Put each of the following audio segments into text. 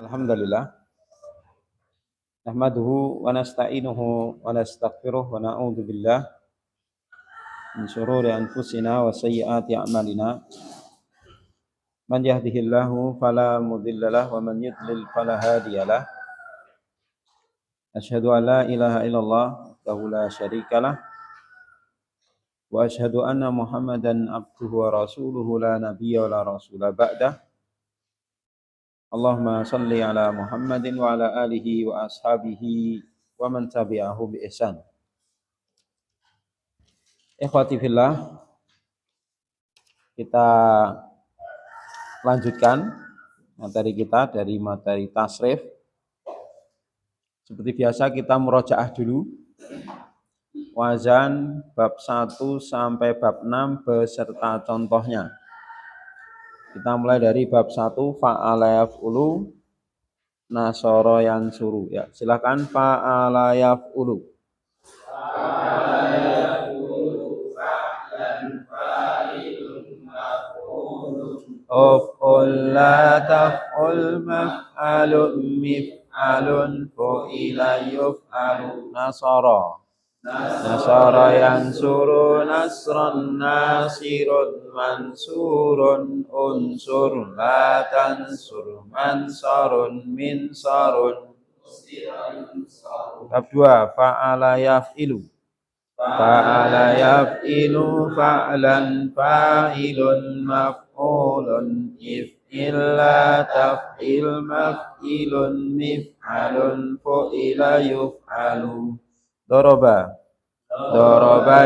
Alhamdulillah. Nahmaduhu wa nasta'inuhu wa nastaghfiruh wa na'udzu billah min syururi anfusina wa sayyiati a'malina. Man yahdihillahu fala mudhillalah wa man yudlil fala hadiyalah. Asyhadu an la ilaha illallah wahdahu la syarikalah wa asyhadu anna Muhammadan abduhu wa rasuluhu la nabiyya wa la rasula ba'dah. Allahumma salli ala Muhammadin wa ala alihi wa ashabihi wa man tabi'ahu bi ihsan. Ikhwati fillah, kita lanjutkan materi kita dari materi tasrif. Seperti biasa kita murojaah dulu wazan bab 1 sampai bab 6 beserta contohnya. Kita mulai dari bab 1 fa'ala yaf'ulu nasara yansuru. Ya, silakan fa'ala yaf'ulu. Uf'ul la taf'ul maf'alun mif'alun fu'ila yuf'alu nasara. Nasara yansuru nasran nasirun mansurun unsur la tansur mansarun minsarun. Bab 2 fa'ala yaf'ilu. Fa'ala yaf'ilu fa'lan fa'ilun maf'ulun if'illa taf'il maf'ilun mif'alun fu'ila yuf'alu. Doroba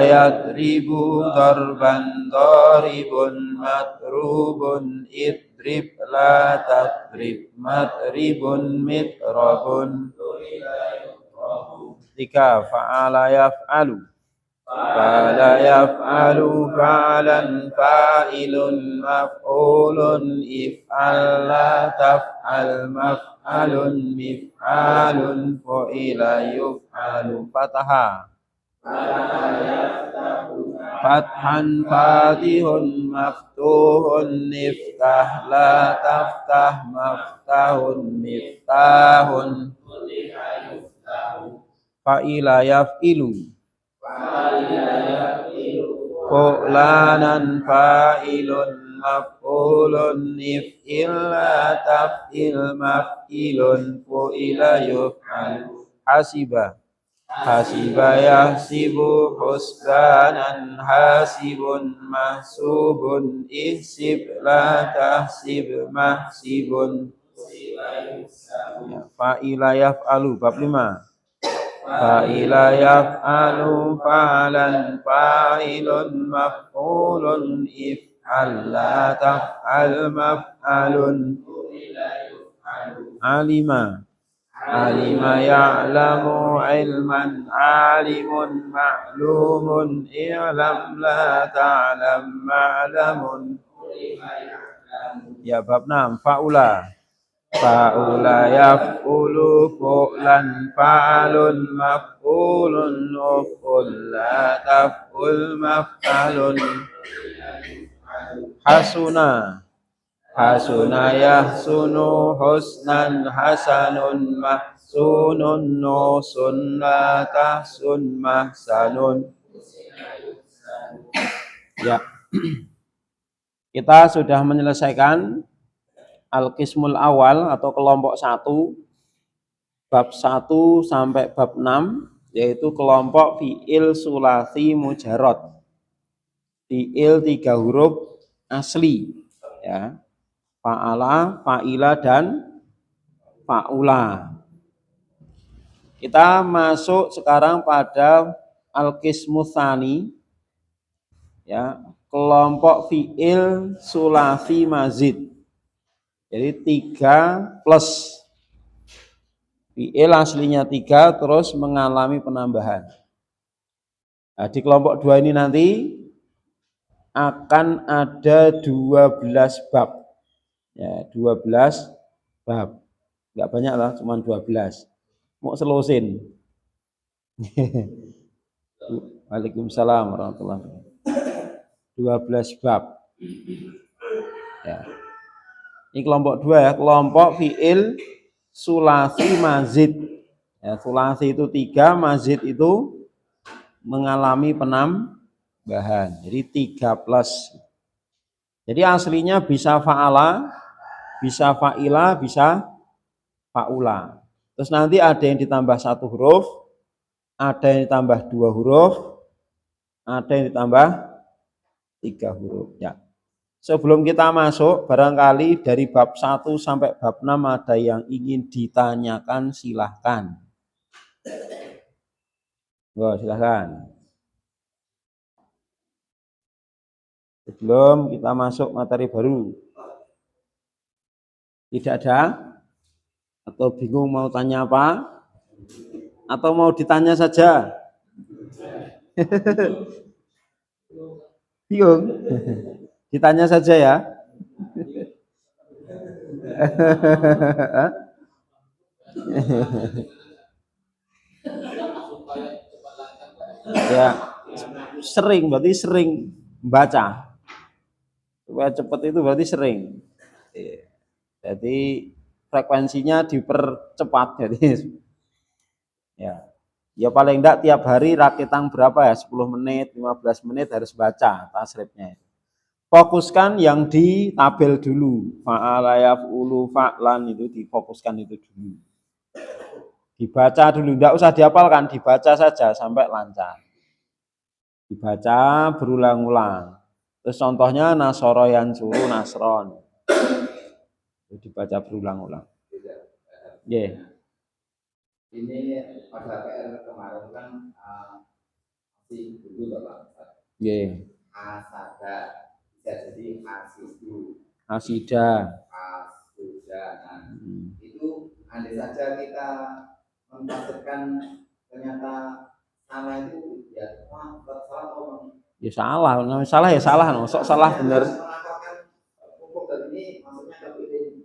yadribu darban daribun matrubun idrib la tadrib matribun mitrabun. 3 fa'ala yaf'alu. Fa'ala yaf'alu fa'lan fa'ilun maf'ulun if'al la taf'al maf'alun mif'alun fu'ila yuf'alu. Fataha fathan fatihun maftuhun iftah la taftah maftahun miftahun. Fa'ila yaf'ilu fu'lanan fa'ilun maf'ulun if'illa taf'il maf'ilun fu'ila yuf'alu. Hasiba yahsibu husbanan hasibun mahsubun ihsib la tahsib mahsibun. Fa'ila yaf'alu bab 5. Fa'ila yaf'alu fa'lan fa'ilun maf'ulun if'al la taf'al maf'alun. Alima ya'lamu ilman alimun ma'lumun i'lam la ta'lam ma'lamun. Ya bab 6 fa'ula yaf'ulu fu'lan fa'alun maf'ulun uf'ul la taf'ul maf'alun. Hasuna yahsunu husnan hasanun mahsunun nusun la tahsun mahsanun. Ya, kita sudah menyelesaikan Al-Qismul Awal atau kelompok 1 bab 1 sampai bab 6, yaitu kelompok fi'il sulasi mujarrad. Fi'il 3 huruf asli, ya. Fa'ala, fa'ila dan fa'ula. Kita masuk sekarang pada Al-Qismu Tsani, ya, kelompok fi'il sulasi mazid. Jadi 3 plus. Fi'il aslinya 3 terus mengalami penambahan. Nah, di kelompok 2 ini nanti akan ada 12 bab. Ya, 12 bab. Enggak banyak lah, cuma 12. Mau selosin. Waalaikumsalam warahmatullahi wabarakatuh. 12 bab. Ya. Ini kelompok 2 ya, kelompok fi'il sulasi mazid. Ya, sulasi itu 3, mazid itu mengalami penambahan. Jadi 3 plus. Jadi aslinya bisa fa'ala, bisa fa'ila, bisa fa'ula. Terus nanti ada yang ditambah 1 huruf, ada yang ditambah 2 huruf, ada yang ditambah 3 huruf. Ya. Sebelum kita masuk, barangkali dari bab 1 sampai bab 6 ada yang ingin ditanyakan, silahkan. Silahkan. Sebelum kita masuk materi baru. Tidak ada? Atau bingung mau tanya apa? Atau mau ditanya saja? Bingung? Ditanya saja ya. Ya, berarti sering baca. Supaya cepat itu berarti sering. Jadi frekuensinya dipercepat. Jadi ya paling enggak tiap hari rakitan berapa ya? 10 menit, 15 menit harus baca tasrifnya. Fokuskan yang di tabel dulu. Fa'ala yaf'ulu fa'lan itu difokuskan itu dulu. Dibaca dulu, enggak usah dihafalkan, dibaca saja sampai lancar. Dibaca berulang-ulang. Terus contohnya nasoro yansuru nasron. Itu dibaca berulang-ulang. Yeah. Ini pada PR kemarin kan masih dulu Bapak. Yeah. Asada bisa jadi asidu. Asida. Asuda. Nah, itu andai saja kita menafsirkan ternyata salah itu ya salah atau ya salah, salah ya salah, no. Sok salah bener.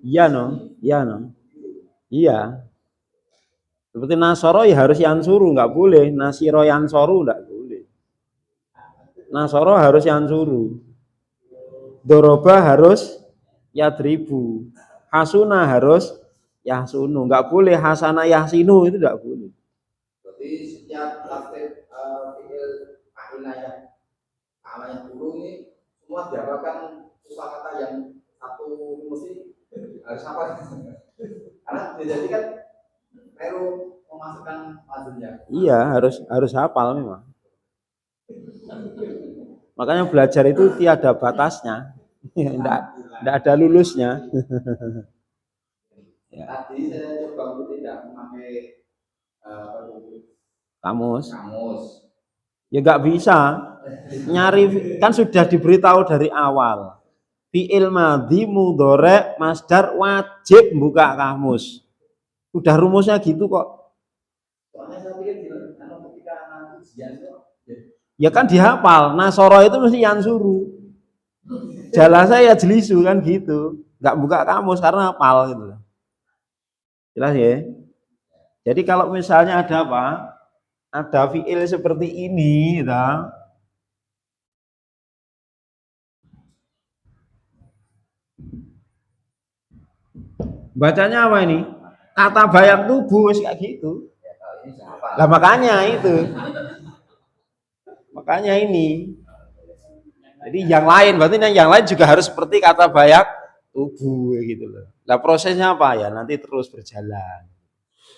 Iya no, iya no, iya. Seperti nasoro ya harus yansuru, nggak boleh. Nasiro yansoru nggak boleh. Nasoro harus yansuru. Doroba harus yadribu. Hasuna harus yahsunu, nggak boleh hasana yahsinu, itu nggak boleh. Jadi setiap tafsir fi'il ainaya ala yang dulu ini semua diapakan kata yang satu mesti harus apa? Karena jadi kan perlu memasukkan mazunnya. Iya, harus hafal memang. Makanya belajar itu tiada batasnya. Enggak ada lulusnya. Ya. Tadi saya coba untuk tidak memakai kamus. Ya nggak bisa. Nyari kan sudah diberitahu dari awal. Fi'il madhi mudhari masdar wajib buka kamus. Udah rumusnya gitu kok. Soalnya saya pikir kalau ketika ujian ya kan dihafal. Nasoro itu mesti yansuru. Jalasa ya jelisu kan gitu. Nggak buka kamus karena hafal gitu. Jelas ya? Jadi kalau misalnya ada apa? Ada fi'il seperti ini, gitu. Bacanya apa ini? Kata bayang tubuh kayak gitu. Lah makanya itu. Makanya ini. Jadi yang lain, berarti yang lain juga harus seperti kata bayang tubuh gitu loh. Lah prosesnya apa ya? Nanti terus berjalan.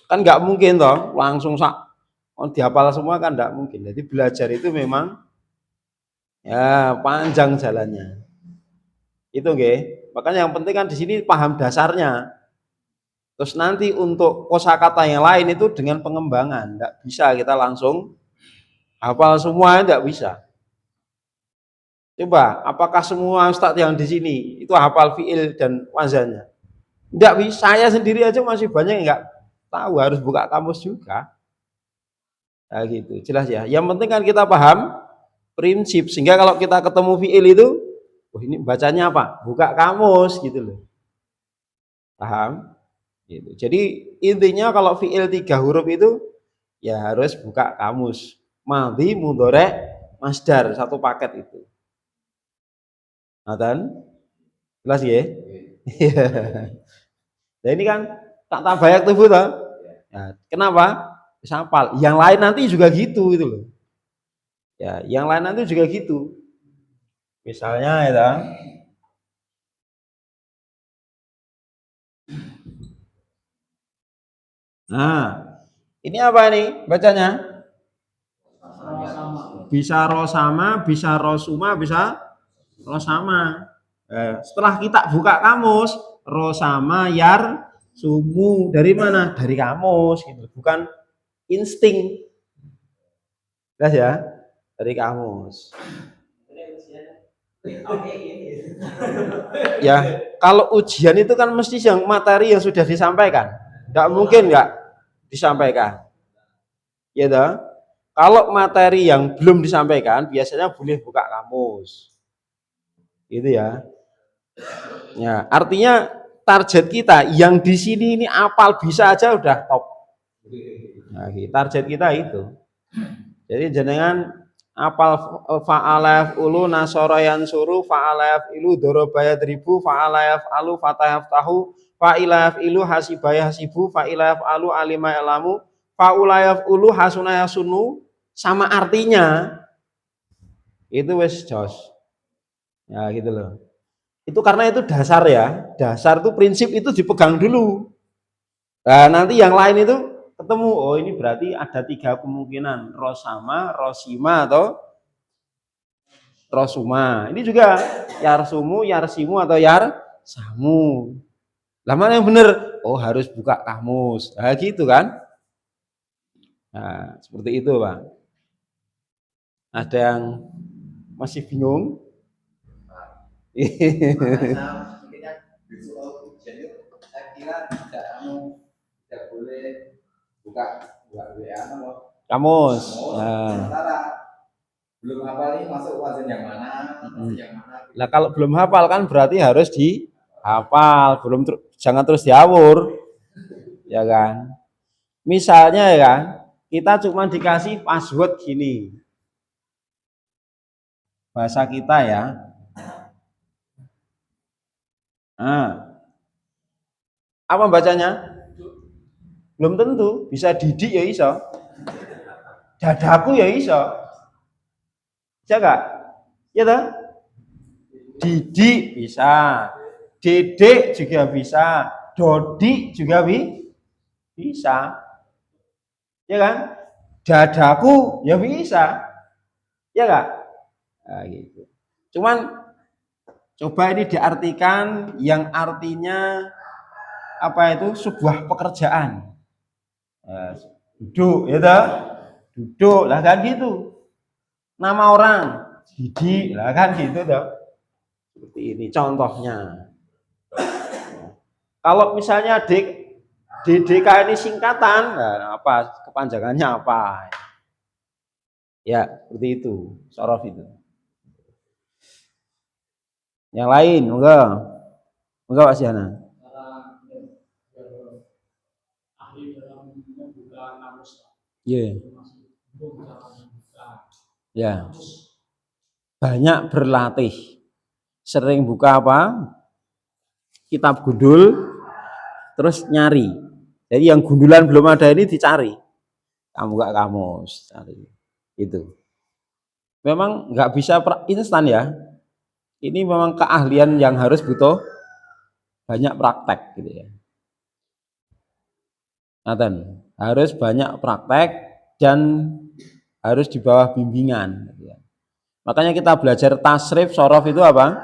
Kan nggak mungkin toh langsung dihafal semua kan nggak mungkin. Jadi belajar itu memang ya panjang jalannya. Itu nggih. Makanya yang penting kan di sini paham dasarnya. Terus nanti untuk kosakata yang lain itu dengan pengembangan, enggak bisa kita langsung hafal semua, enggak bisa. Coba, apakah semua ustadz yang di sini itu hafal fiil dan wazannya? Enggak bisa, saya sendiri aja masih banyak yang enggak tahu, harus buka kamus juga. Nah gitu, jelas ya. Yang penting kan kita paham prinsip, sehingga kalau kita ketemu fiil itu, oh ini bacanya apa? Buka kamus gitu loh. Paham? Gitu. Jadi intinya kalau fiil 3 huruf itu ya harus buka kamus. Madhi, mudhari, masdar, satu paket itu. Nah, jelas ya? Nah ini kan tak tabayak tubuh toh. Ya, kenapa? Bisa hafal. Yang lain nanti juga gitu gitu loh. Ya, yang lain nanti juga gitu. Misalnya ya. Nah, ini apa nih bacanya? Bisa ro sama, bisa ro suma, bisa ro sama. Setelah kita buka kamus, ro sama yar sumu dari mana? Dari kamus gitu. Bukan insting. Jelas ya? Dari kamus. Ya, kalau ujian itu kan mesti yang materi yang sudah disampaikan. Enggak mungkin enggak disampaikan. Ya toh? Kalau materi yang belum disampaikan biasanya boleh buka kamus. Gitu ya. Ya, artinya target kita yang di sini ini apal bisa aja udah top. Nah, target kita itu. Jadi jenengan apal fa'alaf ulu nasoroyan suruh fa'alaf ilu dorobayat ribu fa'alaf alu fatahaf tahu fa'ilaf ilu hasibaya hasibu fa'ilaf alu alimah alamu fa'ulayaf ulu hasunaya sunu sama artinya itu wes jos ya gitu loh. Itu karena itu dasar ya, dasar itu prinsip itu dipegang dulu. Nah nanti yang lain itu ketemu, oh ini berarti ada 3 kemungkinan, rosama, rosima atau rosuma. Ini juga yarsumu, yarsimu atau yarsamu. Lah mana yang benar? Oh harus buka kamus. Nah gitu kan? Nah seperti itu Pak. Ada yang masih bingung? Saya kira tidak boleh buka WA kamus. Sementara belum hafal ini masuk wazan yang mana, Nah kalau belum hafal kan berarti harus dihafal, jangan terus diawur, ya kan? Misalnya ya kan, kita cuma dikasih password gini, bahasa kita ya. Nah, apa bacanya? Belum tentu, bisa didik ya iso, dadaku ya iso, jaga, ya toh? Didik bisa, dedek juga bisa, dodi juga bisa, ya kan? Dadaku ya bisa, ya enggak? Nah, gitu. Cuman coba ini diartikan yang artinya apa itu sebuah pekerjaan. Duduk, ya toh? Duduk, lah kan gitu. Nama orang, Didi, lah kan gitu toh. Seperti ini contohnya. Kalau misalnya DDK ini singkatan, nah apa kepanjangannya apa? Ya, seperti itu, sorof itu. Yang lain, enggak Pak Siana. Iya. Ya. Banyak berlatih. Sering buka apa? Kitab gundul, terus nyari. Jadi yang gundulan belum ada ini dicari. Kamu gak kamus, cari. Itu. Memang nggak bisa instan ya. Ini memang keahlian yang harus butuh banyak praktek gitu ya. Nathan, harus banyak praktek dan harus di bawah bimbingan. Gitu ya. Makanya kita belajar tasrif, sorof itu apa?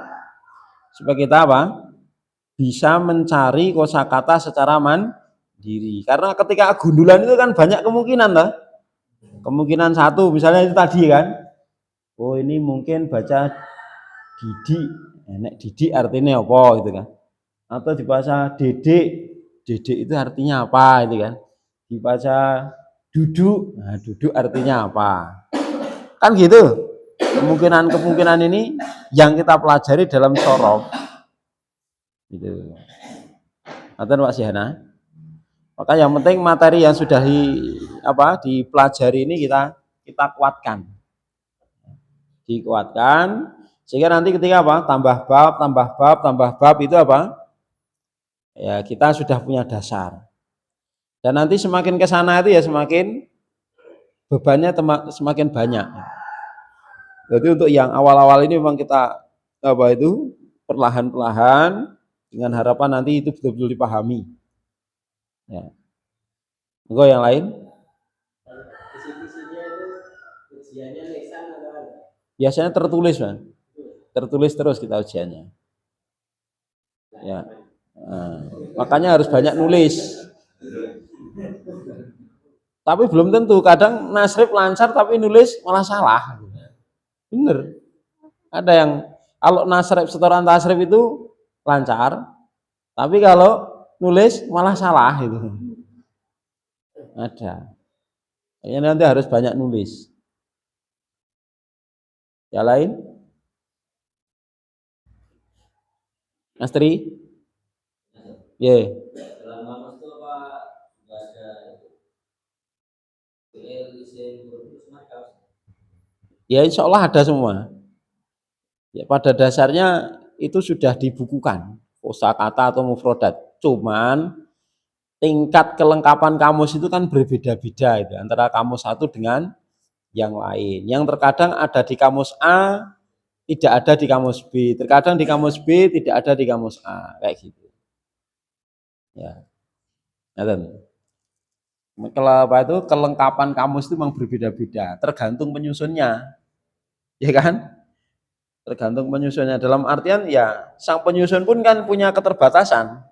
Supaya kita apa? Bisa mencari kosakata secara mandiri. Karena ketika gundulan itu kan banyak kemungkinan lah. Kemungkinan satu, misalnya itu tadi kan. Oh ini mungkin baca Didi, nek Didi artinya apa gitu kan? Atau dibaca Dedek, Dedek itu artinya apa gitu kan? Dibaca duduk, nah duduk artinya apa? Kan gitu. Kemungkinan ini yang kita pelajari dalam sorof. Gitu. Atau Pak Sihana. Maka yang penting materi yang sudah dipelajari ini kita kuatkan. Dikuatkan sehingga nanti ketika apa? Tambah bab itu apa? Ya, kita sudah punya dasar. Dan nanti semakin ke sana itu ya semakin bebannya semakin banyak. Jadi untuk yang awal-awal ini memang kita perlahan-lahan dengan harapan nanti itu betul-betul dipahami. Ya. Enggak yang lain? Kisi-kisinya itu ujiannya lisan atau? Biasanya tertulis, Bang. Tertulis terus kita ujiannya. Ya. Nah, makanya harus banyak nulis. Tapi belum tentu, kadang nasrif lancar tapi nulis malah salah. Bener. Ada yang kalau nasrif setoran tasrif itu lancar, tapi kalau nulis malah salah itu. Ada. Kayaknya nanti harus banyak nulis. Yang lain? Mas Tri? Yeah. Selama itu apa nggak ada isin Ya insya Allah ada semua. Ya, pada dasarnya itu sudah dibukukan kosakata atau mufrodat. Cuman tingkat kelengkapan kamus itu kan berbeda-beda itu antara kamus satu dengan yang lain. Yang terkadang ada di kamus A, tidak ada di kamus B. Terkadang di kamus B tidak ada di kamus A, kayak gitu. Ya. Kalau apa itu kelengkapan kamus itu memang berbeda-beda, tergantung penyusunnya. Ya kan? Tergantung penyusunnya. Dalam artian ya sang penyusun pun kan punya keterbatasan.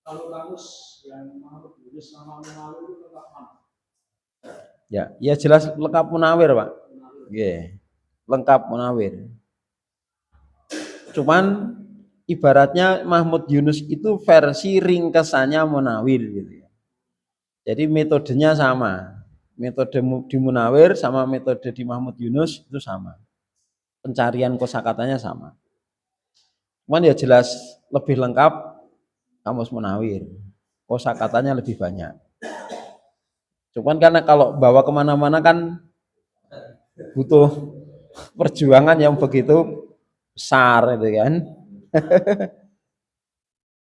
Kalau kamus yang mau tulis nama Munawir itu lengkap mana? Ya jelas lengkap Munawir, Pak. Yeah. Lengkap Munawir. Cuman ibaratnya Mahmud Yunus itu versi ringkesannya Munawir gitu ya. Jadi metodenya sama. Metode di Munawir sama metode di Mahmud Yunus itu sama. Pencarian kosakatanya sama. Cuman ya jelas lebih lengkap kamus Munawir. Kosakatanya lebih banyak. Cuman karena kalau bawa kemana-mana kan butuh perjuangan yang begitu besar itu kan.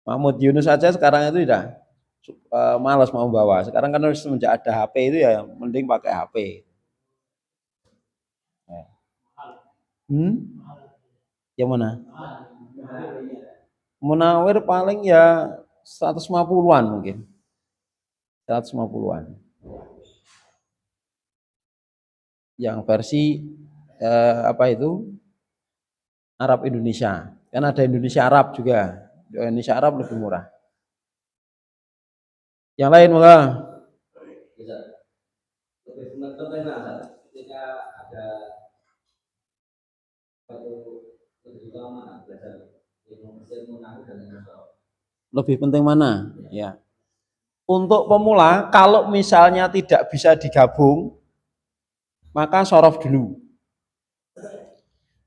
Mahmud Yunus saja sekarang itu udah malas mau bawa. Sekarang kan semenjak ada HP itu ya mending pakai HP. Yang mana? Munawir paling ya 150-an mungkin. 150-an. Yang versi apa itu? Arab Indonesia. Kan ada Indonesia Arab juga. Indonesia Arab lebih murah. Yang lain maka bisa lebih benar ketika ada satu lebih lama belajar ilmu Munawir dan lebih penting mana? Ya. Untuk pemula, kalau misalnya tidak bisa digabung, maka sorof dulu.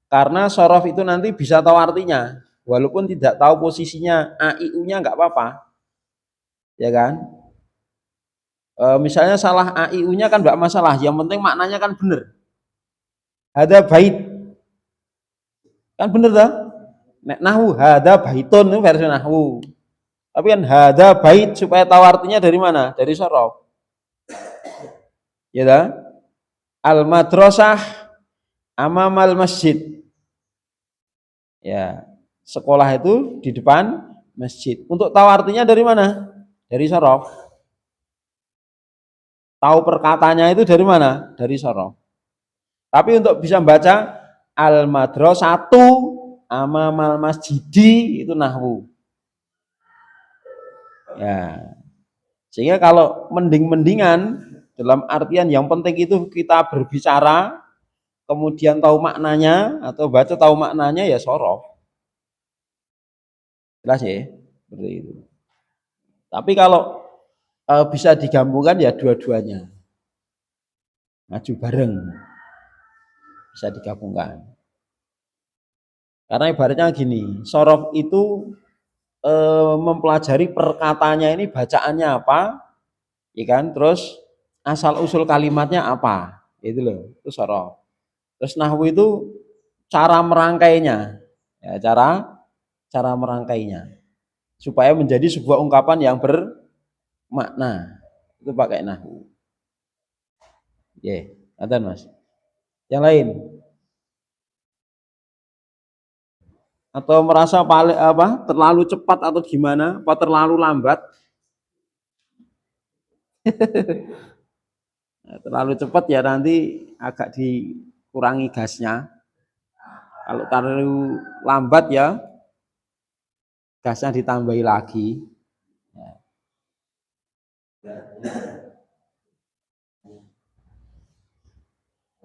Karena sorof itu nanti bisa tahu artinya, walaupun tidak tahu posisinya A, I, U-nya nggak apa-apa, ya kan? Misalnya salah A, I, U-nya kan nggak masalah, yang penting maknanya kan benar. Hada bait, kan benar dah? Nahwu hada baitun itu versi nahwu. Tapi kan hada bait supaya tahu artinya dari mana? Dari sorof. Ya dah? Al madrasah amamal masjid. Ya, sekolah itu di depan masjid. Untuk tahu artinya dari mana? Dari sorof. Tahu perkataannya itu dari mana? Dari sorof. Tapi untuk bisa membaca al madrasatu amamal masjidi itu nahwu. Ya. Sehingga kalau mending-mendingan dalam artian yang penting itu kita berbicara, kemudian tahu maknanya atau baca tahu maknanya ya sorof. Jelas ya? Seperti itu. Tapi kalau bisa digabungkan ya dua-duanya. Maju bareng. Bisa digabungkan. Karena ibaratnya gini, sorof itu mempelajari perkataannya ini bacaannya apa, ya kan? Terus asal usul kalimatnya apa, itu loh, itu sorof. Terus nahwu itu cara merangkainya, ya, cara cara merangkainya supaya menjadi sebuah ungkapan yang bermakna. Itu pakai nahwu. Ada Mas. Yang lain? Atau merasa paling terlalu cepat atau gimana? Apa terlalu lambat? Terlalu cepat ya nanti agak dikurangi gasnya. Kalau terlalu lambat ya gasnya ditambahi lagi.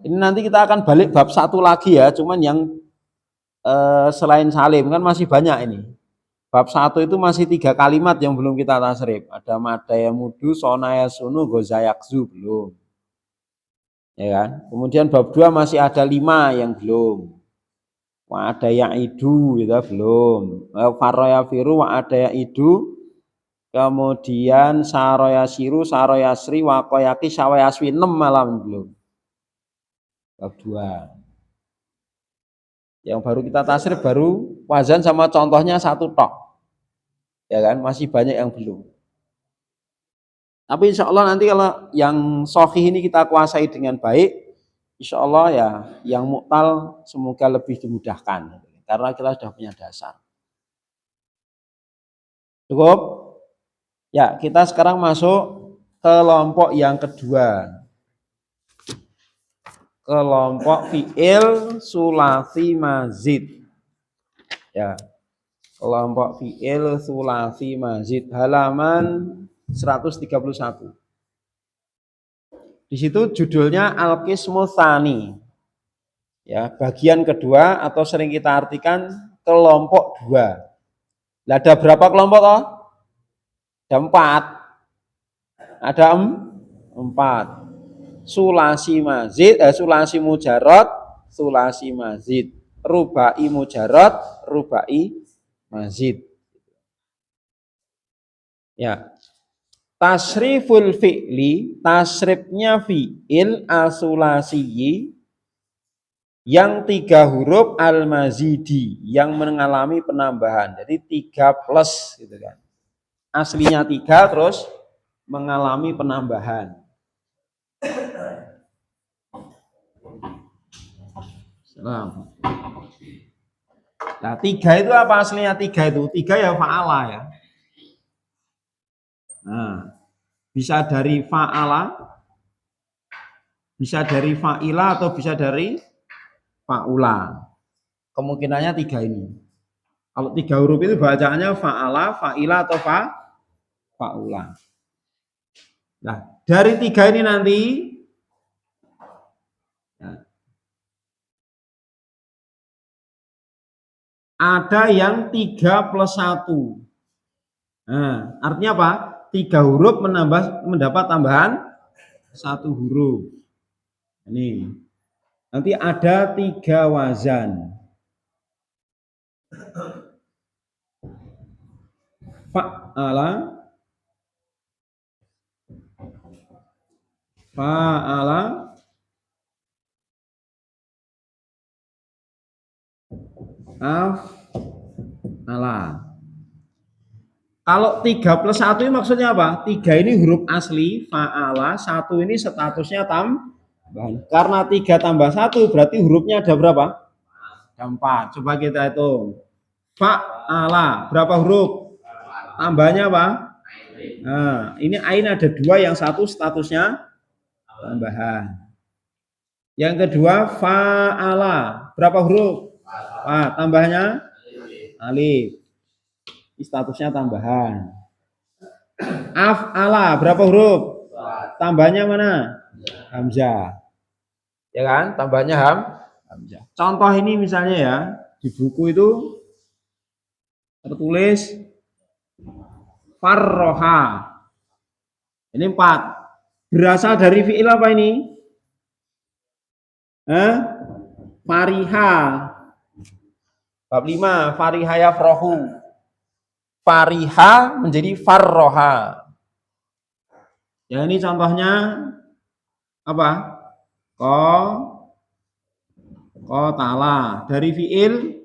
Ini nanti kita akan balik bab 1 lagi ya, cuman yang selain salim kan masih banyak ini. Bab 1 itu masih 3 kalimat yang belum kita tasrif. Ada madaya mudu, sonaya sunu, gozayakzu belum. Ya kan? Kemudian bab 2 masih ada 5 yang belum. Wa ada yang idu gitu belum. Faroya firu wa ada yang idu. Kemudian saroya siru, saroya sri, wa koyaki, sawayaswi 6 malam belum. Bab 2. Yang baru kita tasrif baru wazan sama contohnya 1 tok. Ya kan? Masih banyak yang belum. Tapi insya Allah nanti kalau yang sahih ini kita kuasai dengan baik, insya Allah ya yang mu'tal semoga lebih dimudahkan. Karena kita sudah punya dasar. Cukup? Ya, kita sekarang masuk kelompok yang kedua. Kelompok fi'il sulasi mazid. Ya. Kelompok fi'il sulasi mazid halaman 131. Di situ judulnya Al-Qismu Tsani. Ya, bagian kedua atau sering kita artikan kelompok 2. Ada berapa kelompok toh? Ada 4. Ada 4. Sulasi mazid, sulasi mujarrad, sulasi mazid, rubai mujarrad, rubai mazid. Ya. Tasriful fi'li, tasrifnya fi'il asulasiyi yang 3 huruf al-mazidi yang mengalami penambahan. Jadi 3 plus gitu kan. Aslinya 3 terus mengalami penambahan. Nah, 3 itu apa aslinya 3 itu? 3 ya fa'ala ya. Nah, bisa dari fa'ala, bisa dari fa'ila atau bisa dari fa'ula. Kemungkinannya 3 ini. Kalau 3 huruf itu bacaannya fa'ala, fa'ila atau fa'ula. Nah, dari 3 ini nanti ada yang 3 plus 1. Nah, artinya apa? 3 huruf mendapat tambahan 1 huruf. Ini. Nanti ada 3 wazan. Fa'ala, fa'ala, af'ala. Kalau 3 plus 1 ini maksudnya apa? 3 ini huruf asli, fa'ala, 1 ini statusnya tambahan. Karena 3 tambah 1 berarti hurufnya ada berapa? Ada 4. Coba kita hitung. Fa'ala, berapa huruf? Tambahnya apa? Nah, ini ain ada 2, yang 1 statusnya tambahan. Yang kedua fa'ala, berapa huruf? Tambahnya alif. Statusnya tambahan. Af'ala, berapa huruf? Tambahnya mana? Hamzah. Ya kan? Tambahnya hamzah. Contoh ini misalnya ya, di buku itu tertulis farroha. Ini 4. Berasal dari fi'il apa ini? Fariha. Bab 5, fariha yafrohu. Fariha menjadi farroha. Ya, ini contohnya apa? Qatala. Dari fi'il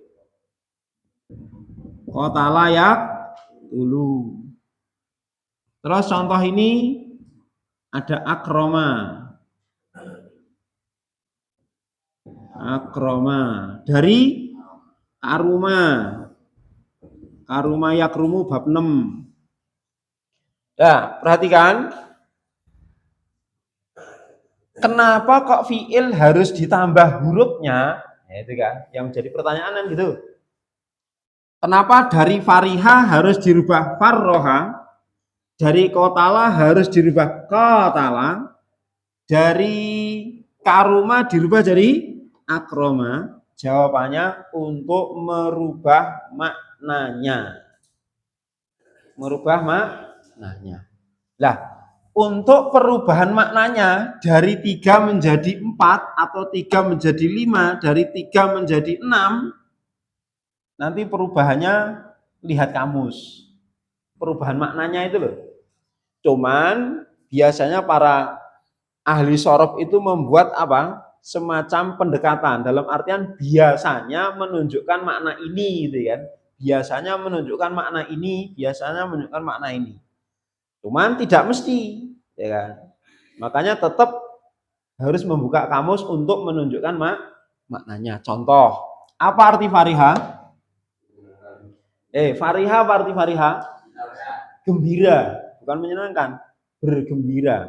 Qatala yaqtulu. Terus contoh ini ada akroma. Akroma dari karuma. Karuma yakrumu bab 6. Nah, perhatikan. Kenapa kok fiil harus ditambah hurufnya? Ya, itu kan yang menjadi pertanyaan kan gitu. Kenapa dari fariha harus dirubah farroha? Dari kotala harus dirubah kotala? Dari karuma dirubah jadi akroma? Jawabannya untuk merubah maknanya. Merubah maknanya. Lah, untuk perubahan maknanya dari 3 menjadi 4 atau 3 menjadi 5, dari 3 menjadi 6, nanti perubahannya lihat kamus. Perubahan maknanya itu loh. Cuman biasanya para ahli sorof itu membuat apa? Semacam pendekatan. Dalam artian biasanya menunjukkan makna ini gitu kan. Biasanya menunjukkan makna ini, biasanya menunjukkan makna ini. Cuman tidak mesti, ya kan? Makanya tetap harus membuka kamus untuk menunjukkan maknanya. Contoh, apa arti fariha? Fariha apa arti fariha? Gembira, bukan menyenangkan, bergembira.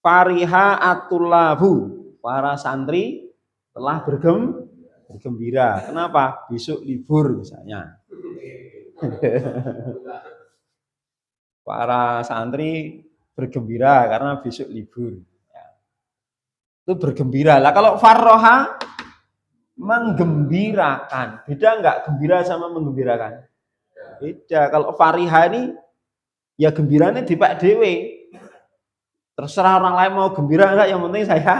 Fariha atulabu, para santri telah bergembira. Kenapa? Besok libur misalnya. Para santri bergembira karena besok libur. Ya. Itu bergembira. Lah kalau farroha menggembirakan. Beda enggak gembira sama menggembirakan? Beda. Kalau fariha ini ya gembiranya di Pak Dewi. Terserah orang lain mau gembira enggak, yang penting saya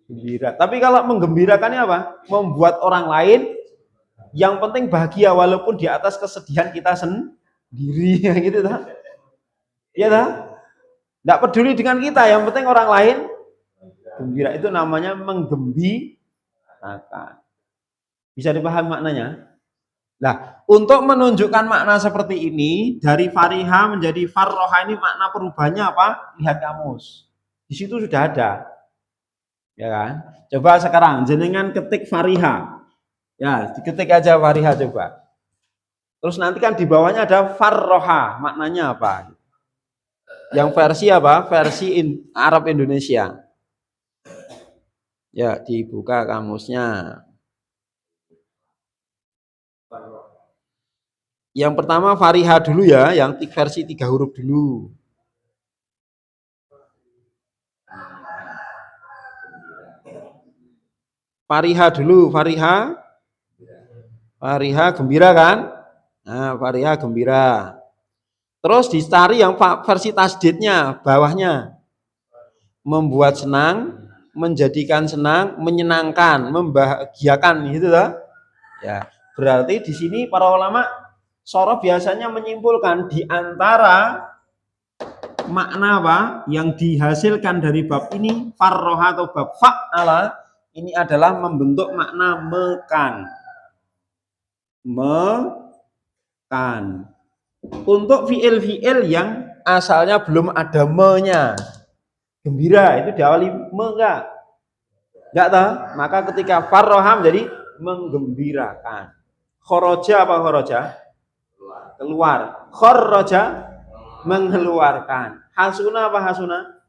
gembira. Tapi kalau menggembirakannya apa? Membuat orang lain yang penting bahagia walaupun di atas kesedihan kita sendiri gitu toh. Iya dah, tidak peduli dengan kita, yang penting orang lain gembira. Itu namanya menggembirakan. Bisa dipahami maknanya? Nah, untuk menunjukkan makna seperti ini, dari fariha menjadi farroha ini makna perubahannya apa? Lihat kamus. Di situ sudah ada. Ya kan? Coba sekarang jenengan ketik fariha. Ya, diketik aja fariha coba. Terus nanti kan di bawahnya ada farroha, maknanya apa? Yang versi apa? Versi Arab Indonesia. Ya, dibuka kamusnya. Yang pertama fariha dulu ya, yang versi 3 huruf dulu. Fariha dulu, fariha. Fariha gembira kan? Nah, fariha gembira. Terus dicari yang versi tasdidnya, bawahnya. Membuat senang, menjadikan senang, menyenangkan, membahagiakan gitu loh. Ya, berarti di sini para ulama sorof biasanya menyimpulkan di antara makna apa yang dihasilkan dari bab ini, farroha atau bab fa'ala, ini adalah membentuk makna mekan. Mekan. Untuk fiil-fiil yang asalnya belum ada me-nya. Gembira itu diawali me enggak? Enggak tahu. Maka ketika farroha menjadi menggembirakan. Khoroja apa khoroja? Keluar. Khoroja mengeluarkan. Hasuna apa hasuna?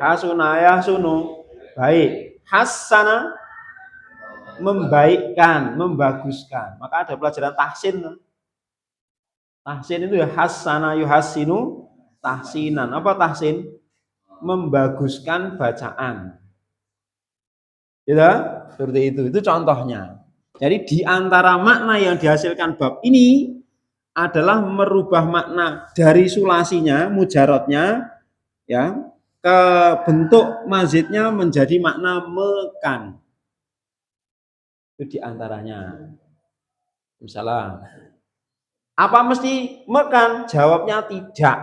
Hasuna ya sunu. Baik. Hasana membaikkan, membaguskan. Maka ada pelajaran tahsin. Tahsin itu ya hasana yuhasinu tahsinan. Apa tahsin? Membaguskan bacaan. Ya, seperti itu. Itu contohnya. Jadi di antara makna yang dihasilkan bab ini adalah merubah makna dari sulasinya, mujarotnya, ya, ke bentuk mazidnya menjadi makna mekan. Itu di antaranya. Misalnya, apa mesti mekan? Jawabnya tidak.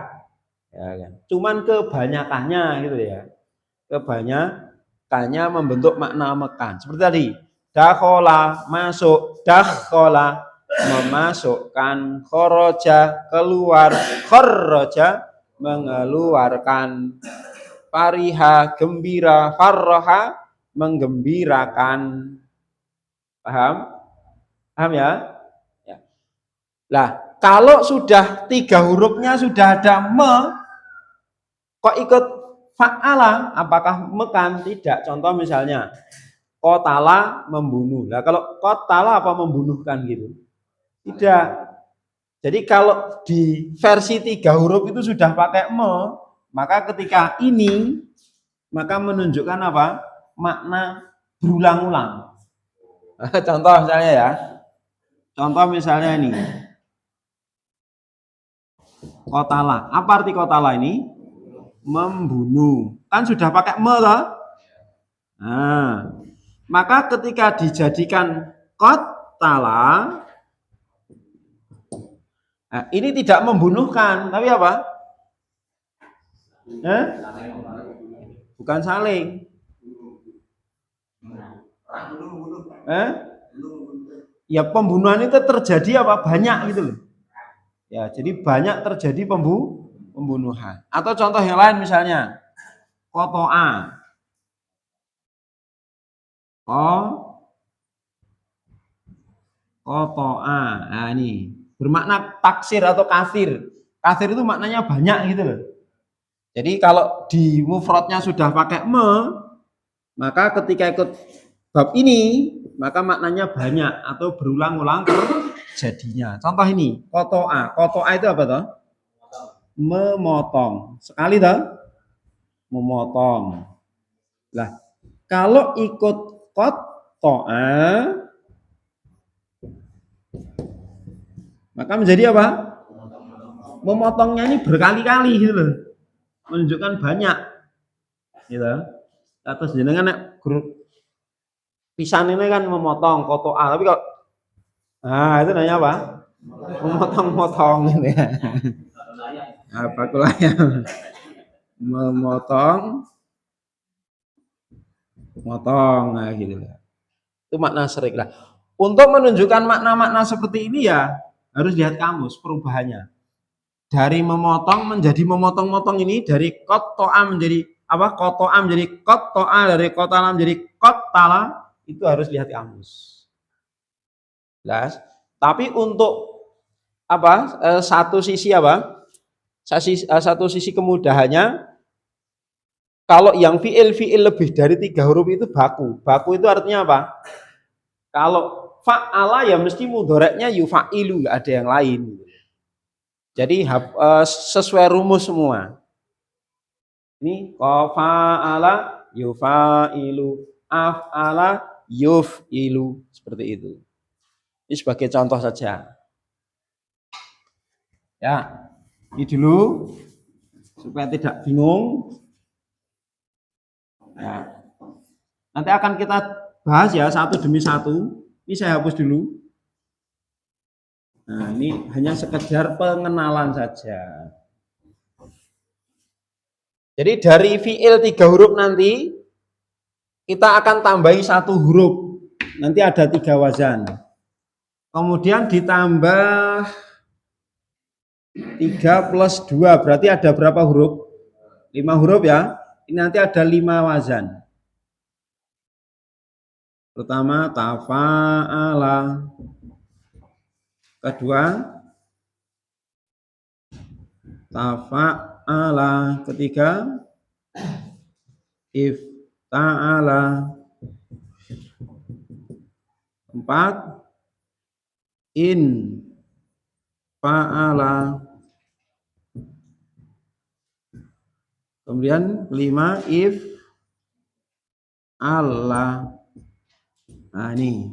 Ya kan? Cuman kebanyakannya gitu ya. Kebanyakannya membentuk makna mekan. Seperti tadi, dakhola masuk, dakhola memasukkan, kharaja keluar, kharaja mengeluarkan, fariha gembira, farraha menggembirakan. Paham? Paham ya? Ya. Lah, kalau sudah 3 hurufnya sudah ada kok ikut fa'ala, apakah mekan? Tidak. Contoh misalnya qatala membunuh. Lah kalau qatala apa membunuhkan gitu? Tidak. Jadi kalau di versi 3 huruf itu sudah pakai maka ketika ini maka menunjukkan apa? Makna berulang-ulang. Contoh misalnya ya. Contoh misalnya ini. Qatala. Apa arti qatala ini? Membunuh. Kan sudah pakai toh? Nah, maka ketika dijadikan qatala, nah, ini tidak membunuhkan, tapi apa? Bukan saling. Ya pembunuhan itu terjadi apa? Banyak gitu loh. Ya, jadi banyak terjadi pembunuhan. Atau contoh yang lain misalnya qata'a. Qata'a. Nah, ini bermakna taksir atau kasir. Kasir itu maknanya banyak gitu loh. Jadi kalau di mufradnya sudah pakai maka ketika ikut bab ini maka maknanya banyak atau berulang-ulang terjadinya. Contoh ini, qata'a. Qata'a itu apa toh? Memotong. Sekali toh? Memotong. Lah, kalau ikut qata'a maka menjadi apa? Memotongnya ini berkali-kali gitu loh. Menunjukkan banyak. Gitu. Atas jenengan grup pisan ini kan memotong qata'a, tapi kalau itu namanya apa? Memotong-motong gitu ya. Apa kulayang? Memotong nah gitu. Itu makna syirik lah. Untuk menunjukkan makna-makna seperti ini ya harus lihat kamus perubahannya. Dari memotong menjadi memotong-motong ini dari qata'a menjadi apa? Qata'a menjadi qata'a, dari qatala menjadi qatala, itu harus lihat kamus. Jelas? Tapi untuk apa? Satu sisi apa? Satu sisi kemudahannya, kalau yang fi'il lebih dari 3 huruf itu baku. Baku itu artinya apa? Kalau fa'ala ya mesti mudhoreknya yufa'ilu, nggak ada yang lain. Jadi sesuai rumus semua. Ini fa'ala yufa'ilu, af'ala yuf'ilu, seperti itu. Ini sebagai contoh saja. Ya, ini dulu supaya tidak bingung. Ya. Nanti akan kita bahas ya satu demi satu. Ini saya hapus dulu. Nah, ini hanya sekedar pengenalan saja. Jadi dari fi'il 3 huruf nanti kita akan tambahi 1 huruf. Nanti ada 3 wazan. Kemudian ditambah 3 plus 2 berarti ada berapa huruf? 5 huruf ya. Ini nanti ada 5 wazan. Pertama tafa'ala. Kedua tafa'ala. Ketiga ifta'ala. 4 in fa'ala. Kemudian 5 if Allah. Nah ini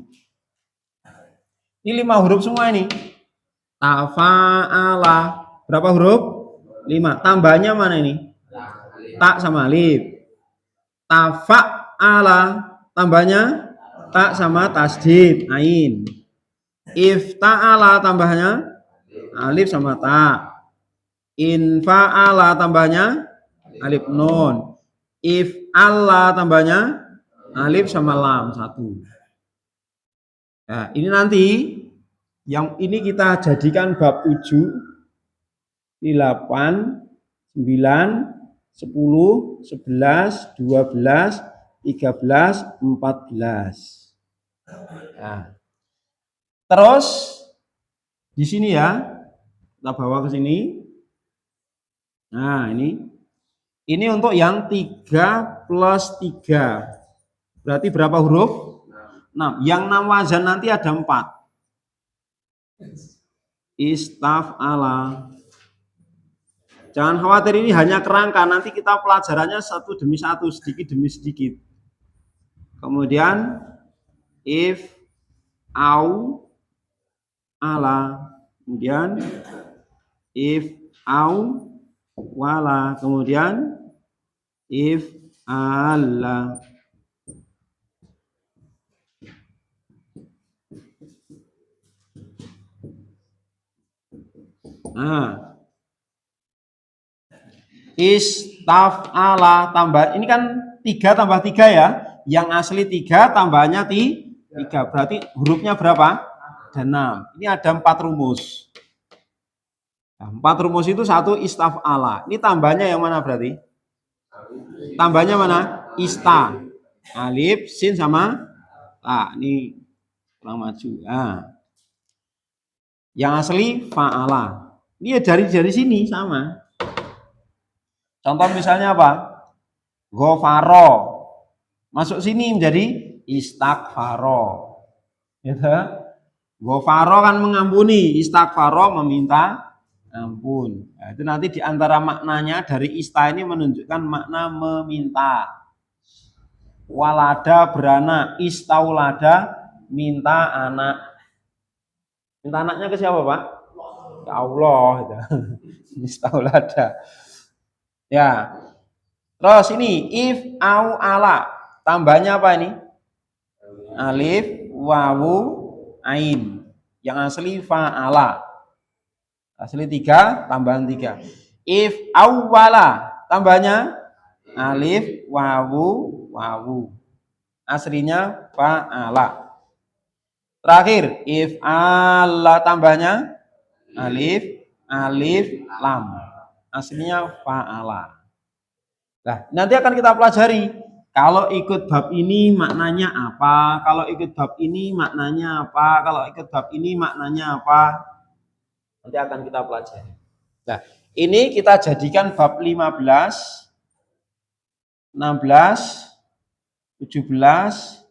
5 huruf semua ini. Tafa'ala. Berapa huruf? 5. Tambahnya mana ini? Tak sama alif. Tafa'ala. Tambahnya tak sama tasdid ain. Ifta'ala tambahnya alif sama ta. Infa'ala tambahnya alif nun. If'ala tambahnya alif sama lam 1. Nah, ini nanti Yang ini kita jadikan bab 7, ini 8, 9, 10, 11, 12, 13, 14. Nah, terus di sini ya, kita bawa ke sini. Nah, ini untuk yang 3 plus 3. Berarti berapa huruf? 6. Yang 6 wazan nanti ada 4. Istaf'ala. Jangan khawatir, ini hanya kerangka. Nanti kita pelajarannya satu demi satu, sedikit demi sedikit. Kemudian if, au, ala. Kemudian if, au, wala. Kemudian if, ala. Nah, istaf'ala tambah, ini kan 3 tambah 3 ya. Yang asli 3 tambahnya 3. Berarti hurufnya berapa? Ada 6. Ini ada 4 rumus. Nah, 4 rumus itu 1 istaf'ala. Ini tambahnya yang mana berarti? Tambahnya mana? Ista. Alif, sin sama ta. Ini kurang maju. Nah, yang asli fa'ala. Ini ya dari sini sama. Contoh misalnya apa? Ghafaro. Masuk sini menjadi istaghfaro. Gitu. Ghafaro kan mengampuni, istaghfaro meminta ampun. Nah, itu nanti diantara maknanya dari ista ini menunjukkan makna meminta. Walada beranak, istaulada minta anak. Minta anaknya ke siapa, Pak? Ya Allah. Istaulada. Ya. Terus ini if, au, ala. Tambahnya apa ini? Alif, wawu, ain. Yang asli fa'ala. Asli 3, tambahan 3. If, au, wala. Tambahnya alif, wawu, wawu. Aslinya fa'ala. Terakhir, if, ala. Tambahnya alif, alif, lam. Aslinya fa'ala. Nah, nanti akan kita pelajari. Kalau ikut bab ini maknanya apa? Kalau ikut bab ini maknanya apa? Kalau ikut bab ini maknanya apa? Nanti akan kita pelajari. Nah, ini kita jadikan bab 15, 16, 17,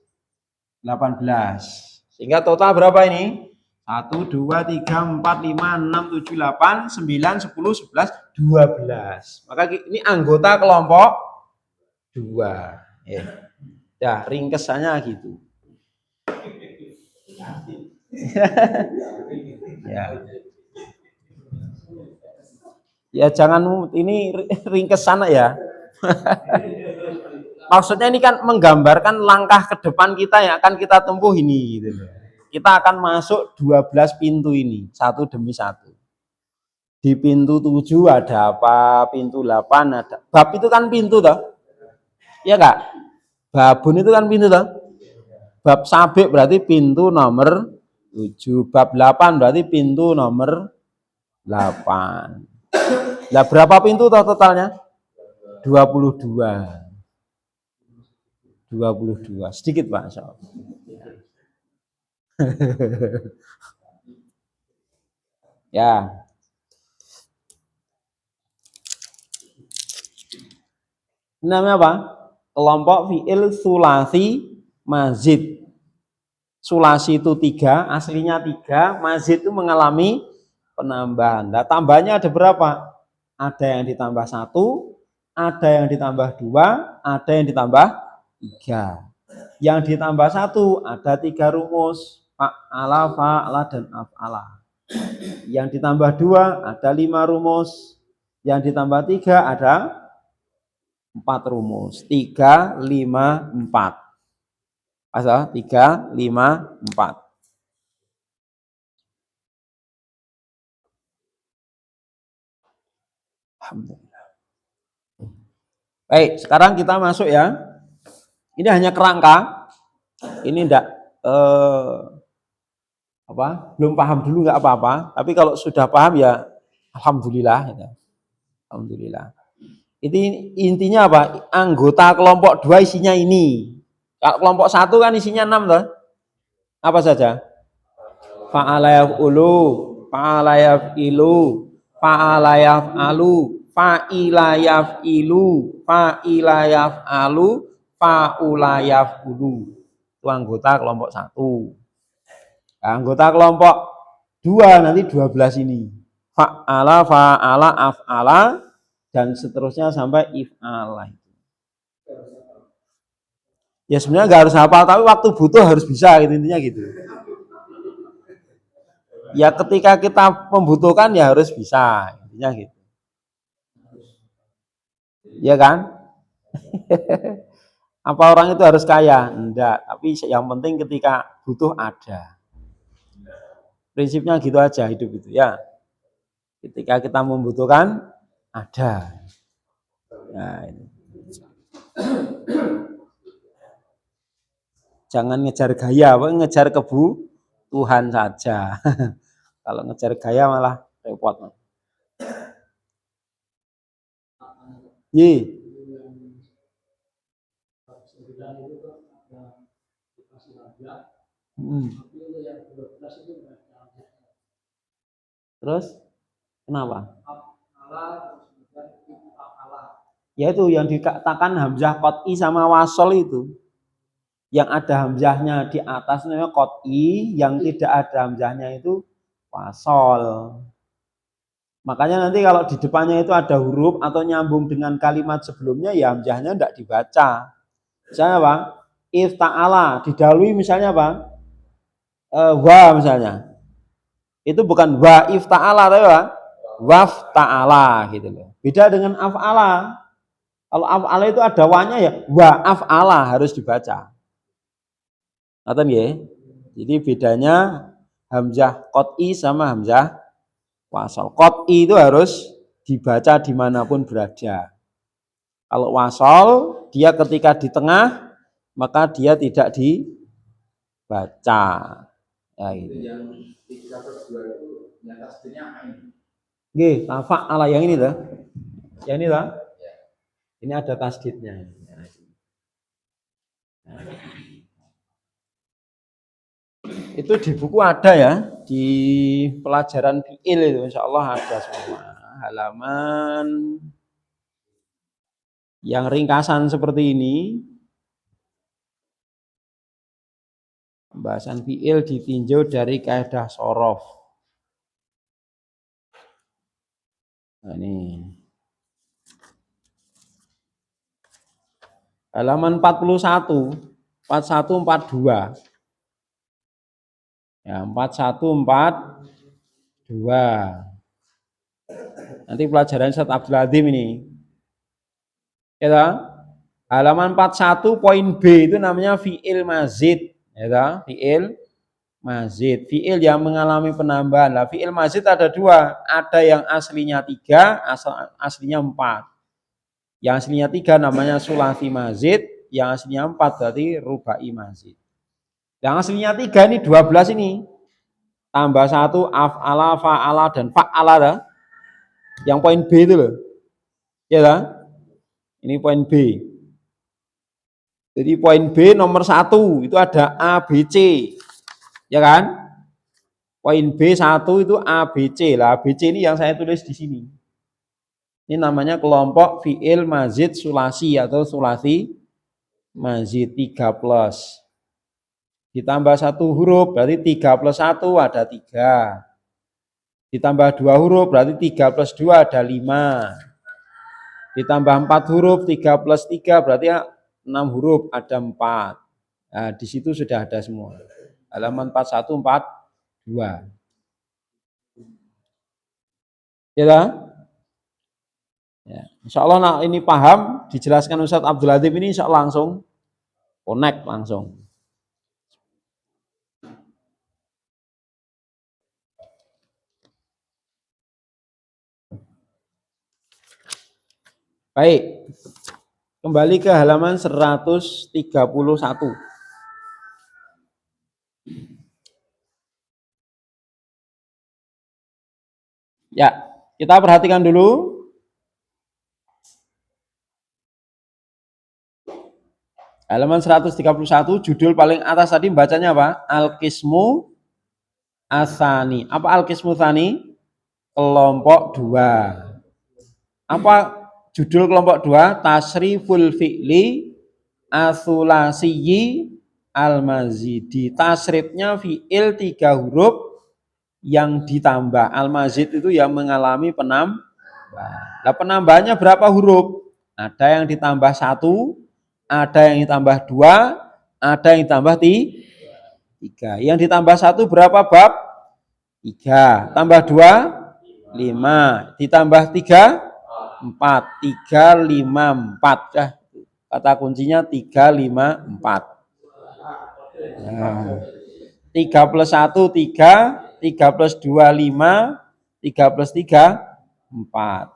18. Sehingga total berapa ini? 1, 2, 3, 4, 5, 6, 7, 8, 9, 10, 11, 12. Maka ini anggota kelompok 2. Ya, ringkesannya gitu. Ya. Ya jangan ini ringkesan ya. Maksudnya ini kan menggambarkan langkah ke depan kita yang akan kita tempuh ini gitu. Kita akan masuk 12 pintu ini, satu demi satu. Di pintu 7 ada apa, pintu 8 ada. Bab itu kan pintu toh? Iya enggak? Babun itu kan pintu toh? Bab sabik berarti pintu nomor 7. Bab 8 berarti pintu nomor 8. Lah berapa pintu toh totalnya? 22. 22. Sedikit Pak, insyaallah. Ya. Ini namanya apa? Kelompok fi'il sulasi mazid. Sulasi itu 3, aslinya 3, mazid itu mengalami penambahan. Nah, tambahnya ada berapa? Ada yang ditambah 1, ada yang ditambah 2, ada yang ditambah 3. Yang ditambah 1 ada 3 rumus, fa'ala, fa'ala, dan af'ala. Yang ditambah 2 ada 5 rumus. Yang ditambah 3 ada 4 rumus. 3, 5, 4. Asal 3, 5, 4. Alhamdulillah. Baik, sekarang kita masuk ya. Ini hanya kerangka. Ini enggak apa? Belum paham dulu nggak apa-apa, tapi kalau sudah paham ya alhamdulillah gitu. Alhamdulillah. Ini intinya apa? Anggota kelompok 2 isinya ini. Kalau kelompok 1 kan isinya 6 toh. Apa saja? Fa'ala yaf'ulu, fa'ala yaf'ilu, fa'ala yaf'alu, fa'ila yaf'ilu, fa'ila yaf'alu, fa'ula yaf'ulu. Itu anggota kelompok 1. Nah, anggota kelompok 2 nanti 12 ini. Fa'ala, fa'ala, af'ala, dan seterusnya sampai if'ala. Ya sebenarnya nggak harus hafal, tapi waktu butuh harus bisa gitu, intinya gitu. Ya ketika kita membutuhkan ya harus bisa, intinya gitu. Ya kan? Apa orang itu harus kaya? Enggak, tapi yang penting ketika butuh ada. Prinsipnya gitu aja hidup itu ya. Ketika kita membutuhkan ada. Nah, ini. Jangan ngejar gaya, ngejar kebutuhan saja. Kalau ngejar gaya malah repot. Ye. Terus kenapa? Ya itu yang dikatakan hamzah qot'i sama wasol itu. Yang ada hamzahnya di atas namanya qot'i, yang tidak ada hamzahnya itu wasol. Makanya nanti kalau di depannya itu ada huruf atau nyambung dengan kalimat sebelumnya, ya hamzahnya tidak dibaca. Misalnya apa? Ifta'ala, didahului misalnya apa? Wa misalnya. Itu bukan wa ifta'ala, tapi apa? Wafta'ala gitu loh. Beda dengan af'ala. Kalau af'ala itu ada wanya ya, wa af'ala harus dibaca. Ngerti ya? Jadi bedanya hamzah qot'i sama hamzah wasol. Qot'i itu harus dibaca dimanapun berada. Kalau wasol, dia ketika di tengah, maka dia tidak dibaca. Ya, gitu. Yang 3+2 itu nyata aslinya ain. Nggih, tafa'ala yang ini tuh. Yang ini tuh. Ini ada tasdidnya. Itu di buku ada ya, di pelajaran fi'il itu insya Allah ada semua. Halaman yang ringkasan seperti ini. Pembahasan fi'il ditinjau dari kaidah shorof. Nah, ini. Halaman 41, 41, 42. Ya, 4142. Nanti pelajaran Ustaz Abdul Azim ini. Ya, halaman 41 poin B itu namanya fi'il mazid, ya, fi'il mazid, fi'il yang mengalami penambahan. Lah fi'il mazid ada dua, ada yang aslinya 3, aslinya 4. Yang aslinya 3 namanya sulasi mazid, yang aslinya 4 berarti rubai mazid. Yang aslinya 3 ini 12 ini. Tambah 1 af'ala, fa'ala, dan fa'ala. Yang poin B itu loh. Ya kan? Ini poin B. Jadi poin B nomor 1 itu ada A, B, C. Ya kan? Poin B1 itu A, B, C. Lah B, C ini yang saya tulis di sini. Ini namanya kelompok fi'il mazid sulasi atau sulasi mazid 3+. Ditambah 1 huruf berarti 3 + 1 ada 3. Ditambah 2 huruf berarti 3 + 2 ada 5. Ditambah 4 huruf 3 + 3 berarti 6 huruf ada 4. Nah, di situ sudah ada semua. Halaman 4142. Ya, ya. Insya Allah nah, ini paham, dijelaskan Ustaz Abdul Latif ini insya Allah langsung connect langsung. Baik, kembali ke halaman 131. Ya, kita perhatikan dulu. Halaman 131, judul paling atas tadi bacanya apa? Al-Qismu Asani. Apa Al-Qismu Tsani? Kelompok 2. Apa judul kelompok 2? Tasriful fi'li Asulasiyi Al-Mazidi. Tasrifnya fi'il 3 huruf yang ditambah. Al-Mazid itu yang mengalami penambah. Nah, penambahannya berapa huruf? Ada yang ditambah 1, ada yang ditambah 2, ada yang ditambah 3. Yang ditambah 1 berapa bab? 3. Tambah 2, 5. Ditambah 3, 4. 3, 5, 4. Kata kuncinya 3, 5, 4. Nah, 3 plus 1, 3. 3 plus 2, 5. 3 plus 3, 4.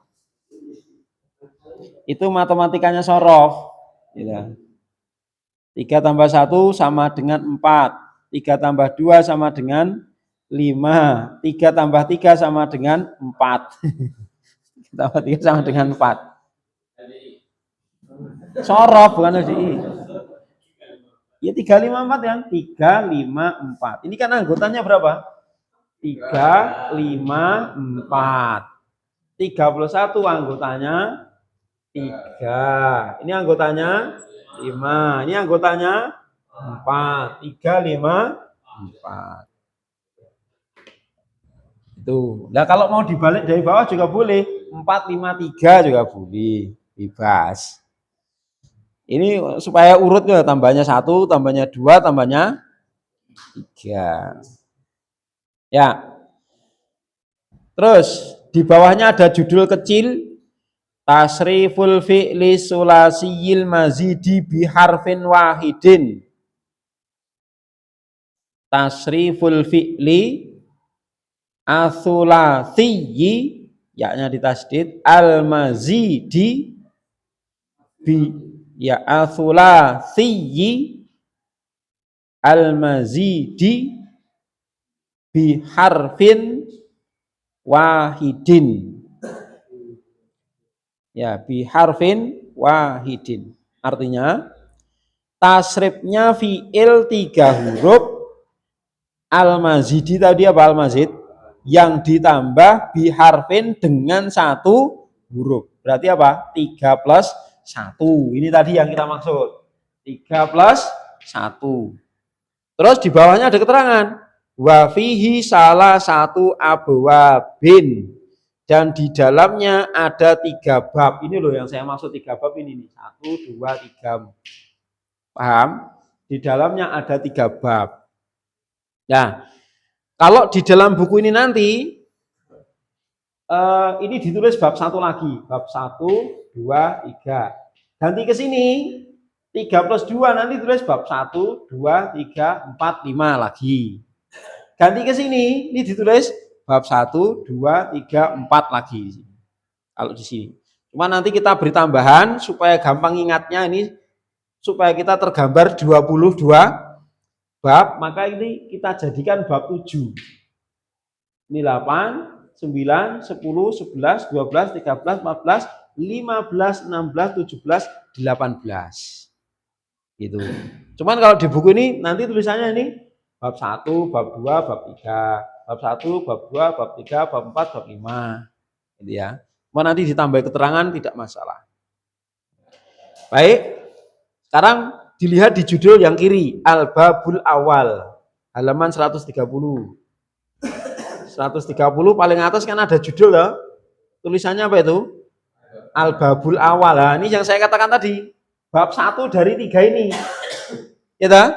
Itu matematikanya Sorof. 3 tambah 1 sama dengan 4. 3 tambah 2 sama dengan 5. 3 tambah 3 sama dengan 4. 3 tambah 3 sama dengan 4. Sorof bukan LDI. Ya 3, 5, 4 ya. 3, 5, 4. Ini kan anggotanya berapa? 3, 5, 4. 31 anggotanya 3. Ini anggotanya 5. Ini anggotanya 4. 3, 5, 4. Itu. Nah kalau mau dibalik dari bawah juga boleh. 4, 5, 3 juga boleh. Bebas. Ini supaya urutnya tambahnya 1, tambahnya 2, tambahnya 3. Ya. Terus di bawahnya ada judul kecil Tasriful fi'li sulasiyil mazidi biharfin wahidin. Tasriful fi'li asulasiyi, yaknya ditasdid, al-mazidi bi ya asulasiyi al-mazidi biharfin wahidin. Ya, biharfin wahidin. Artinya tasrifnya fi'il 3 huruf. Al-mazidi tadi apa al-mazid? Yang ditambah biharfin dengan 1 huruf. Berarti apa? 3 plus 1. Ini tadi yang kita maksud. 3 plus 1. Terus di bawahnya ada keterangan. Wa fihi salah satu abwabin. Dan di dalamnya ada 3 bab. Ini loh yang saya maksud 3 bab ini nih. 1, 2, 3. Paham? Di dalamnya ada 3 bab. Nah, kalau di dalam buku ini nanti ini ditulis bab 1 lagi. Bab 1, 2, 3. Ganti ke sini 3 plus 2 nanti tulis bab 1, 2, 3, 4, 5 lagi. Ganti ke sini ini ditulis bab 1, 2, 3, 4 lagi. Kalau di sini. Cuma nanti kita beri tambahan supaya gampang ingatnya ini, supaya kita tergambar 22 bab, maka ini kita jadikan bab 7. Ini 8, 9, 10, 11, 12, 13, 14, 15, 16, 17, 18. Gitu. Cuman kalau di buku ini nanti tulisannya ini bab 1, bab 2, bab 3. Bab 1, bab 2, bab 3, bab 4, bab 5. Gitu ya. Cuma nanti ditambah keterangan tidak masalah. Baik. Sekarang dilihat di judul yang kiri, Al-Babul Awal. Halaman 130. 130 paling atas kan ada judul loh. Tulisannya apa itu? Al-Babul Awal. Nah, ini yang saya katakan tadi. Bab 1 dari 3 ini. Ya toh?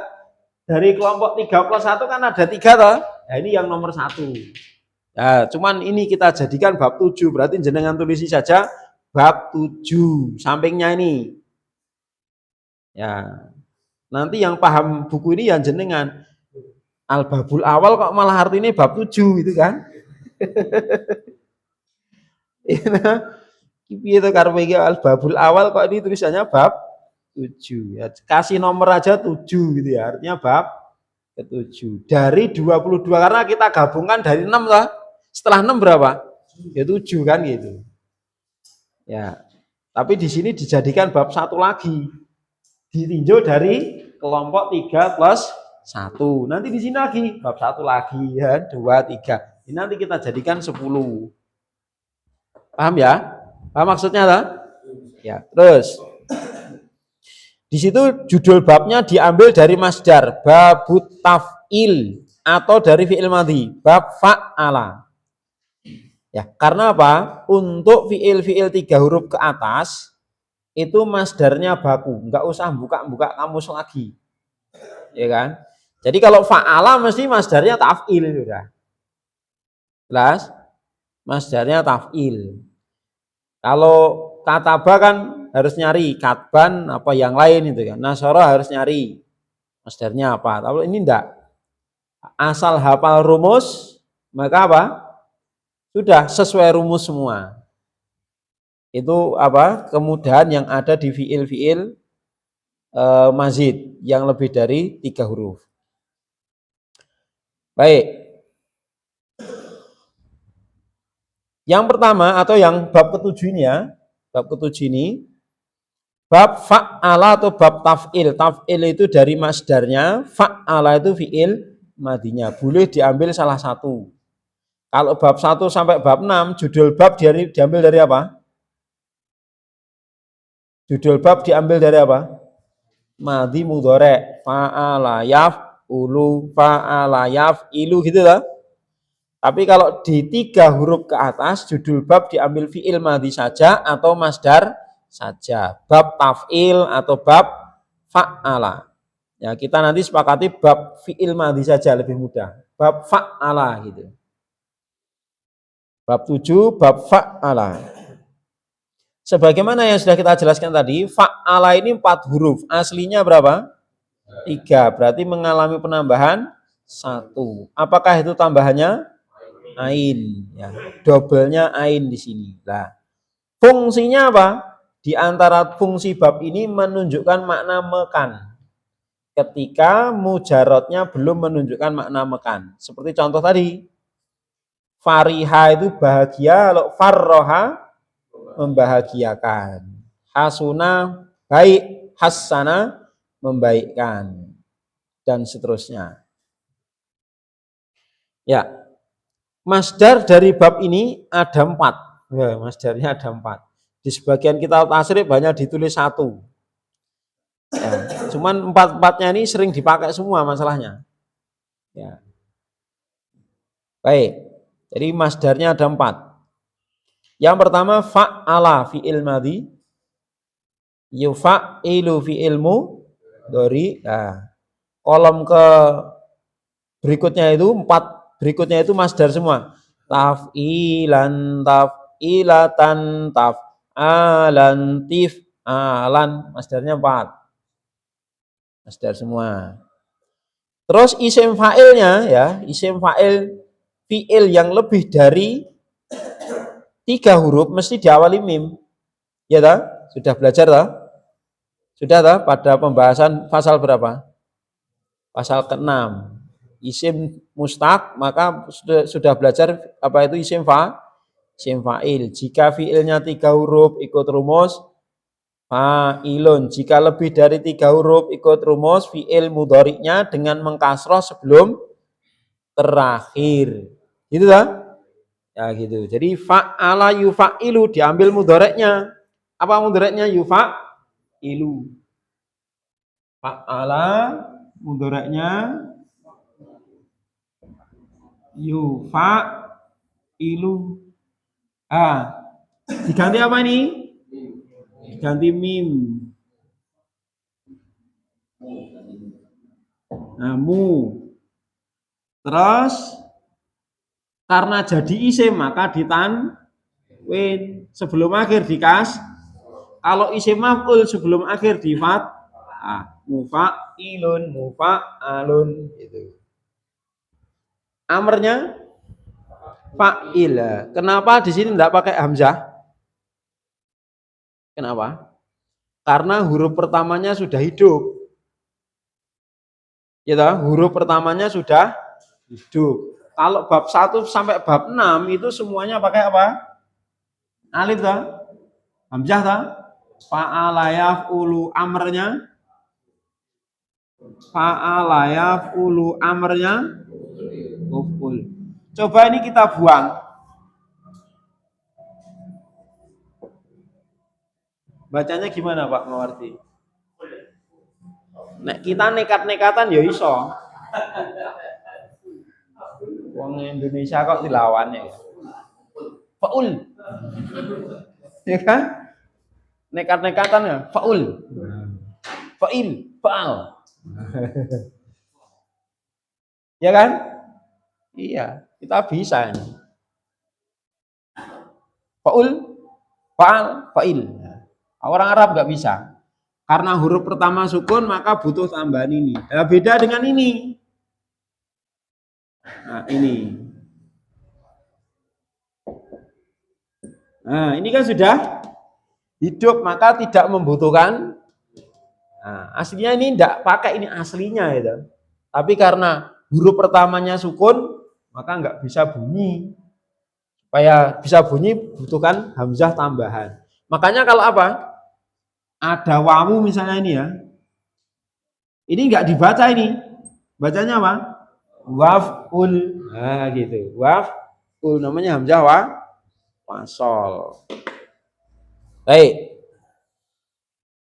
Dari kelompok 3 plus 1 kan ada 3 toh? Nah, ini yang nomor 1. Nah, cuman ini kita jadikan bab 7. Berarti jenengan tulisi saja bab 7. Sampingnya ini. Ya. Nanti yang paham buku ini yang jenengan. Al-Babul Awal kok malah artinya bab 7 itu kan. Itu karena Al-Babul Awal kok ini tulisannya bab 7. Ya, kasih nomor aja 7 gitu ya. Artinya bab ke-7. Dari 22 karena kita gabungkan dari 6 lah. Setelah 6 berapa? Ya 7 kan gitu. Ya. Tapi di sini dijadikan bab 1 lagi. Ditinjau dari kelompok 3 plus 1. Nanti di sini lagi bab 1 lagi ya, 2, 3. Ini nanti kita jadikan 10. Paham ya? Paham maksudnya lah? Ya, terus di situ judul babnya diambil dari masdar babut taf'il atau dari fi'il madhi, bab fa'ala. Ya, karena apa? Untuk fi'il-fi'il 3 huruf ke atas itu masdarnya baku, nggak usah buka-buka kamus lagi. Ya kan? Jadi kalau fa'ala mesti masdarnya taf'il sudah. Jelas? Masdarnya taf'il. Kalau kataba kan harus nyari katban apa yang lain itu kan. Nasara harus nyari masdarnya apa. Kalau ini enggak. Asal hafal rumus maka apa? Sudah sesuai rumus semua. Itu apa? Kemudahan yang ada di fiil-fiil mazid yang lebih dari 3 huruf. Baik. Yang pertama atau yang bab ketujuh ini ya, bab ketujuh ini, bab fa'ala atau bab taf'il. Taf'il itu dari masdarnya, fa'ala itu fi'il madinya. Boleh diambil salah satu. Kalau bab 1 sampai bab 6, judul bab diambil dari apa? Judul bab diambil dari apa? Madhi mudhari, fa'ala yaf'ulu, fa'ala yaf'ilu gitu lah. Tapi kalau di 3 huruf ke atas, judul bab diambil fi'il madhi saja atau masdar saja. Bab taf'il atau bab fa'ala. Ya, kita nanti sepakati bab fi'il madhi saja lebih mudah. Bab fa'ala gitu. Bab 7, bab fa'ala. Sebagaimana yang sudah kita jelaskan tadi, fa'ala ini 4 huruf. Aslinya berapa? 3. Berarti mengalami penambahan 1. Apakah itu tambahannya? Ain, ya, doublenya ain di sini. Nah, fungsinya apa? Di antara fungsi bab ini menunjukkan makna mekan. Ketika mujarotnya belum menunjukkan makna mekan. Seperti contoh tadi, fariha itu bahagia, kalau farroha membahagiakan. Hasuna baik, hasana membaikkan, dan seterusnya. Ya. Masdar dari bab ini ada 4. Ya, masdarnya ada 4. Di sebagian kitab tasrif banyak ditulis 1. Ya, cuman 4-4-nya ini sering dipakai semua masalahnya. Ya. Baik. Jadi masdarnya ada 4. Yang pertama fa'ala fi'il madhi, yufa'ilu fi'il mudhari. Nah, kolom ke berikutnya itu 4. Berikutnya itu masdar semua. Taf'ilan, taf'ilatan, taf'alan, tif'alan. Masdarnya 4. Masdar semua. Terus isim fa'ilnya ya, isim fa'il fi'il yang lebih dari 3 huruf mesti diawali mim. Ya tak? Sudah belajar tak? Sudah tak? Pada pembahasan pasal berapa? Pasal ke-6. Isim mustaq, maka sudah belajar apa itu isim fa'il. Jika fi'ilnya 3 huruf ikut rumus fa'ilun. Jika lebih dari 3 huruf ikut rumus fi'il mudhari'nya dengan mengkasroh sebelum terakhir. Gitu kan? Ya gitu. Jadi fa'ala yufa'ilu diambil mudhari'nya. Apa mudhari'nya? Yufa'ilu. Fa'ala mudhari'nya yufa'ilu. Diganti apa ini? Diganti mim. Nah, mu. Terus karena jadi isim maka ditanwin sebelum akhir dikas. Kalau isim maf'ul sebelum akhir di fathah. Mufa'ilun, mufa'alun gitu. Amarnya fa'il. Kenapa di sini tidak pakai hamzah? Kenapa? Karena huruf pertamanya sudah hidup. Ya, huruf pertamanya sudah hidup. Kalau bab 1 sampai bab 6 itu semuanya pakai apa? Alif toh? Hamzah toh? Fa'ala yaf'ulu amrnya. Fa'ala yaf'ulu amrnya uf'ul. Coba ini kita buang. Bacanya gimana Pak Mawardi? Nek kita nekat-nekatan ya iso. Wong Indonesia kok dilawan ya. Faul. Ya kan? Nekat-nekatan ya, faul. Fa'il, fa'al. Ya kan? Iya, kita bisa ini. Faul, fa'al, fa'il. Orang Arab nggak bisa. Karena huruf pertama sukun maka butuh tambahan ini. Nah, beda dengan ini. Nah, ini. Nah, ini kan sudah hidup maka tidak membutuhkan. Nah, aslinya ini tidak pakai ini aslinya itu. Tapi karena huruf pertamanya sukun maka nggak bisa bunyi. Supaya bisa bunyi butuhkan hamzah tambahan. Makanya kalau apa? Ada wawu misalnya ini ya. Ini nggak dibaca ini. Bacanya apa? Waf'ul. Nah, gitu. Waf'ul namanya hamzah wasol. Baik.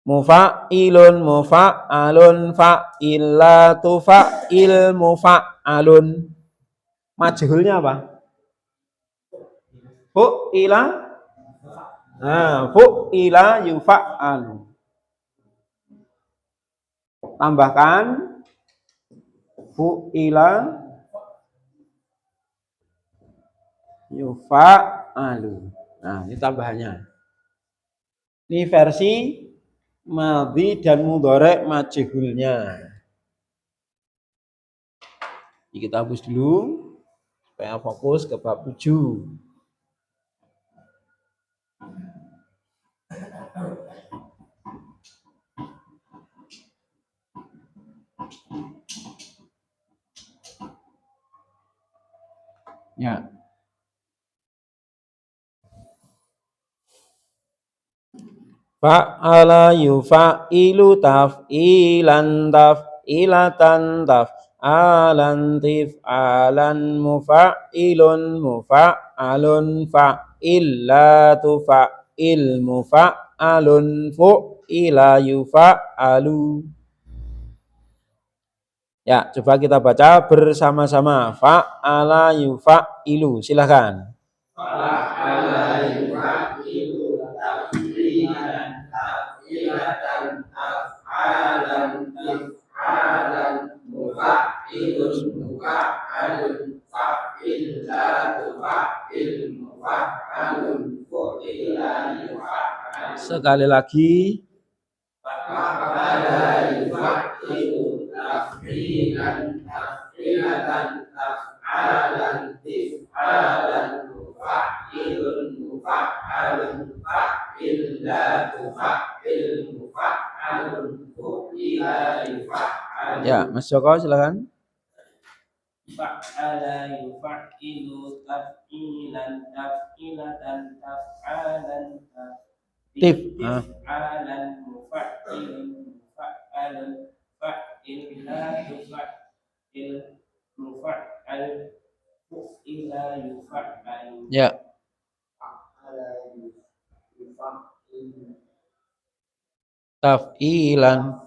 Mufa'ilun, mufa'alun, fa'ilatu, fa'il, mufa'alun. Majhulnya apa? Fu'ila. Nah, fu'ila yufa'alu. Tambahkan fu'ila yufa'alu. Nah, ini tambahannya. Ini versi madhi dan mudhari' majhulnya. Jadi kita hapus dulu supaya fokus ke bab 7. Ya. Fa'ala yufa'ilu taf'ilan taf'ilatan taf'alan tif'alan mufa'ilun mufa'alun fa'illatu fa'il mufa'alun fu'ila yufa'alu. Ya, coba kita baca bersama-sama. Fa'ala yufa'ilu. Silakan. Fa'ala yufa'ilu taf'ilan taf'ilatan taf'alan tif'alan mufa'ilun mufa'alun fa'illatu fa'il mufa'alun fu'ila yufa'alu. Sekali lagi. Fa'ala yufa'ilu taf'ilan taf'ilatan taf'alan tif'alan mufa'ilun mufa'alun fa'illatu fa'il mufa'alun fu'ila yufa'alu. Ya, Mas Joko silakan. Fa'ala yufa'ilu taf'ilan taf'ilatan taf'alan tif'alan mufa'ilun mufa'alun fa'illatu fa'il mufa'al fu'ila yufa'alu. Ya. Taf'ilan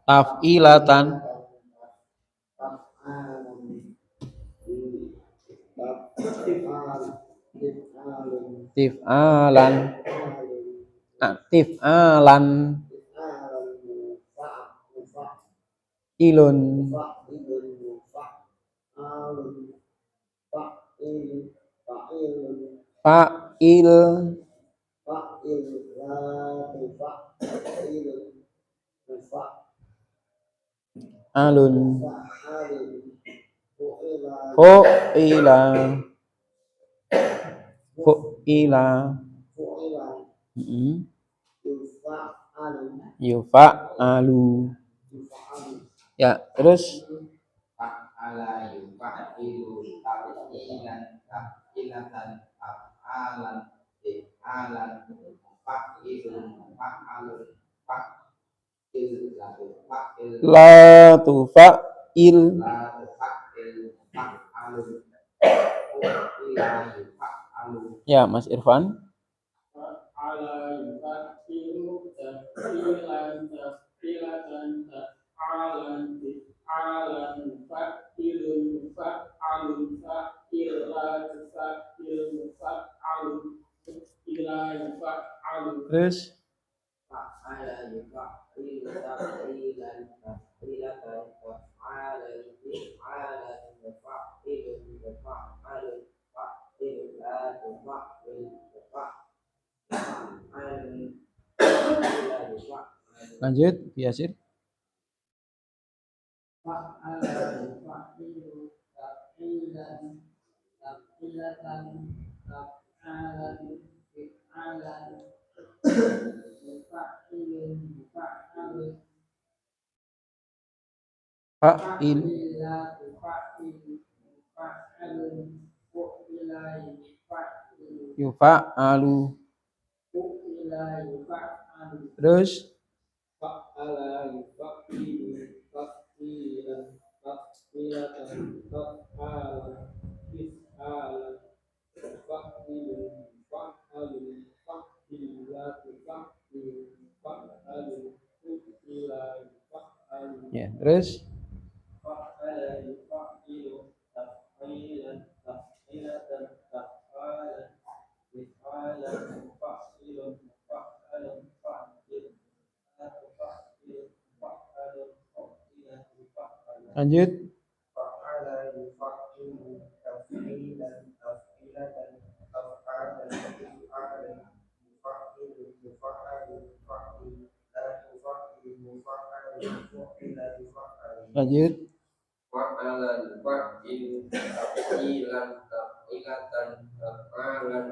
taf'ilatan tif'alan tif'alan ilun fa'il alun fu'ila fu'ila Yufa'alu. Ya, terus fa'ala yufa'ilu taf'ilan taf'ilatan taf'alan if'alan fa'ilun fa'alun fa'il la tufa'il. la tufa'il fa'alun ila yufa'alu. Ya, Mas Irfan. Ala yufa'ilu taf'ilan taf'ilatan taf'alan taf'alan fa'ilun fa'alun fa'ilan fa'ilun fa'alun ila yufa'alu. Terus fa'ala yufa'ilu taf'ilan taf'ilatan taf'alan if'alan fa'ilun fa'alun fa'il la tufa'il fa'alun ila yufa'alu. lanjut, Yasir. Fa'ala yufa'ilu taf'ilan taf'ilatan taf'alan if'alan fa'ilun fa'alun Fa'il. fa'ila tufa'ilu fa'alun fu'ila yufa'ilu Yufa'alu. fu'ila yufa'alu. Terus fa'ala yufa'ilu taf'ilan taf'ilatan taf'alan if'alan fa'ilun fa'alun fa'ila tufa'il fa'alun fu'ila yufa'alu. ya, terus fa'ala yufa'ilu taf'ilan taf'ilatan taf'alan if'alan fa'ilun fa'alun fa'il la tufa'il fa'alun fa'ila yufa'alu. lanjut. fa'ala yufa'ilu taf'ilan taf'ilatan taf'alan if'alan fa'ilun fa'alun fa'il la tufa'il fa'alun fa'ila yufa'alu. Lanjut. fa'ala yufa'ilu taf'ilan taf'ilatan taf'alan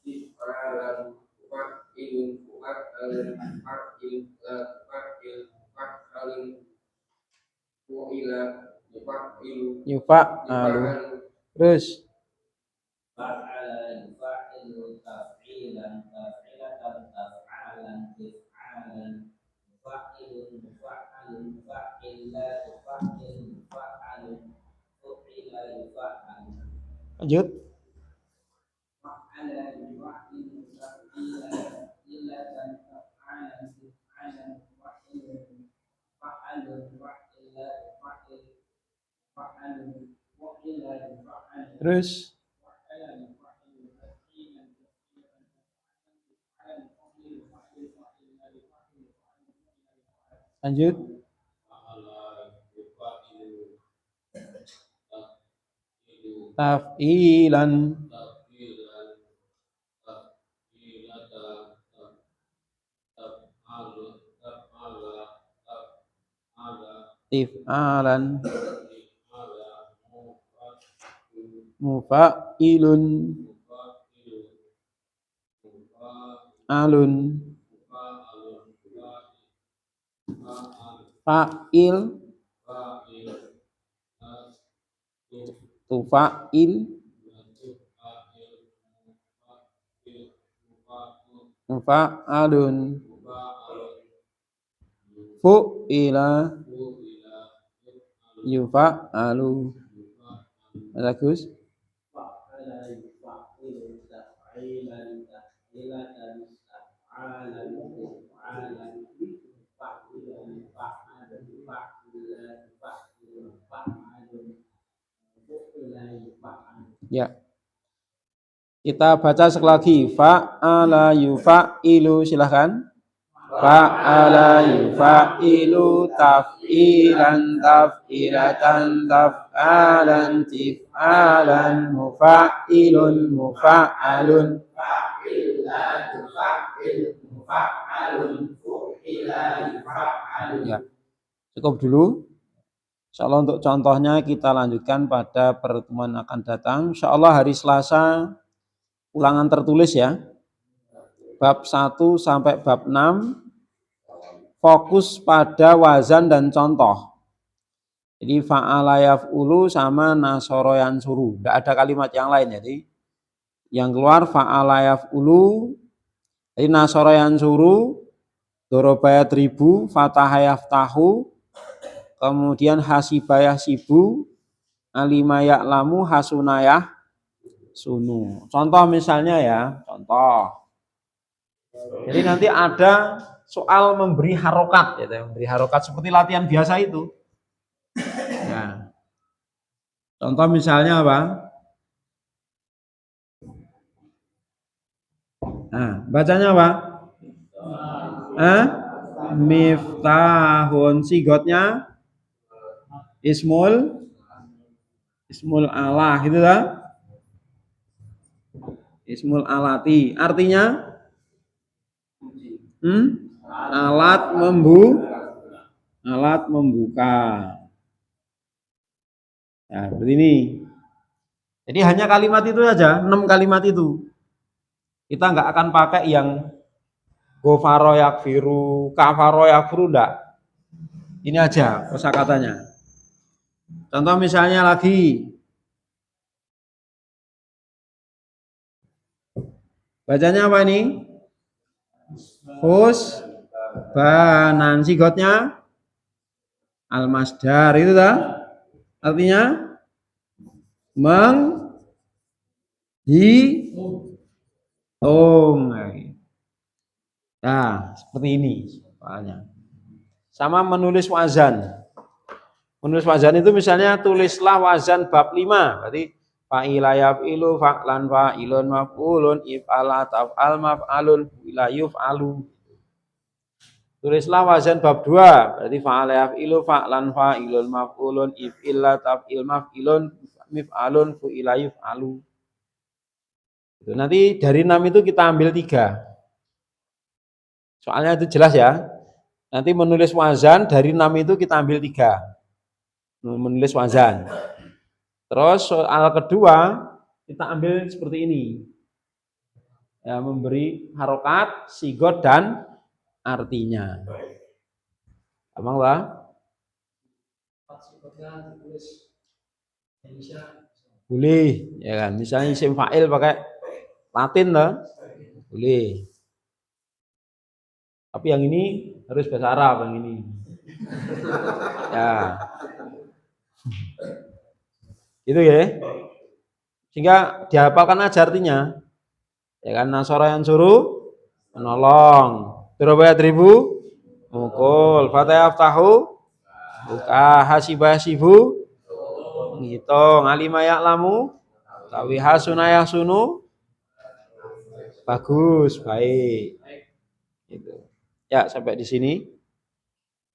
if'alan fa'ilun fa'alun fa'il la tufa'il fa'alun fa'ila yufa'ilu Yufa'alu. Terus fa'ala yufa'ilu taf'ilan taf'ilatan taf'alan if'alan fa'ilun fa'alun fa'il la tufa'il fa'alun fu'ila yufa'alu. lanjut. fa'ala yufa'ilu taf'ilan taf'ilatan taf'alan if'alan fa'ilun fa'alun fa'il la tufa'il fa'alun fu'ila yufa'alu. Terus lanjut. Taf'ilan. If'alan. Mufa'ilun. Alun. Fa'il. Tufa'il. Mufa'alun. Fu'ila. Yufa'alu. Bagus. fa'ala yufa'ilu taf'ilan taf'ilatan taf'alan if'alan fa'ilun fa'alun fa'ila fa'ilun fa'alun fu'ila yufa'alu. Ya. Kita baca sekali lagi. Fa'ala yufa'ilu, silahkan. Fa'ala yufa'ilu taf'ilan taf'ilatan taf'alan tif'alan mufa'ilun mufa'alun Fa'il la tufa'il mufa'alun fu'ila yufa'alu. ya. Cukup dulu. Insyaallah untuk contohnya kita lanjutkan pada pertemuan akan datang. Insyaallah hari Selasa ulangan tertulis ya. Bab 1 sampai bab 6 fokus pada wazan dan contoh. Jadi fa'ala yaf'ulu sama nasoro yansuru. Tidak ada kalimat yang lain. Jadi yang keluar fa'ala yaf'ulu. Jadi nasoro yansuru, doroba yadribu, fataha yaftahu, kemudian hasibah yahsibu, alima ya'lamu, hasuna yahsunu. Contoh misalnya ya, contoh. Jadi nanti ada soal memberi harokat, ya, memberi harokat seperti latihan biasa itu. Ya. Contoh misalnya apa? Nah, bacanya apa? Miftahun, sigotnya ismul Allah, gitu lah. Ismul alati, artinya alat membuka. Nah, seperti ini. Jadi hanya kalimat itu saja, 6 kalimat itu. Kita nggak akan pakai yang gofaro yakfiru, kafaro yakfiru, enggak. Ini aja kosakatanya. Contoh misalnya lagi. Bacanya apa ini? Husbanan, sigotnya al-masdar, itu dah. Artinya menghitung. Nah, seperti ini soalnya. Sama menulis wazan. Menulis wazan itu misalnya tulislah wazan bab 5. Berarti fa'ila yaf'ilu fa'lan fa'ilun maf'ulun if'ala taf'al maf'alun ila yuf'alu. Tulislah wazan bab 2. Berarti fa'ala yaf'ilu fa'lan fa'ilun maf'ulun if'ila taf'il maf'ilun mif'alun ila yuf'alu. Itu nanti dari 6 itu kita ambil 3. Soalnya itu jelas ya. Nanti menulis wazan dari 6 itu kita ambil 3. Menulis wazan. Terus soal kedua kita ambil seperti ini. Ya, memberi harokat, sigot dan artinya. Abang lah. Boleh, ya kan. Misalnya isim fa'il pakai Latin lah. Boleh. Tapi yang ini harus bahasa Arab, yang ini. Ya. Gitu ya. Sehingga dihafalkan aja artinya. Ya kan, nasara yang suruh menolong. Duraba yadribu mukul, fatah yaftahu buka, hasibah yahsibu menghitung, alima ya'lamu tawi hasuna yahsunu bagus, baik. Gitu. Ya, sampai di sini.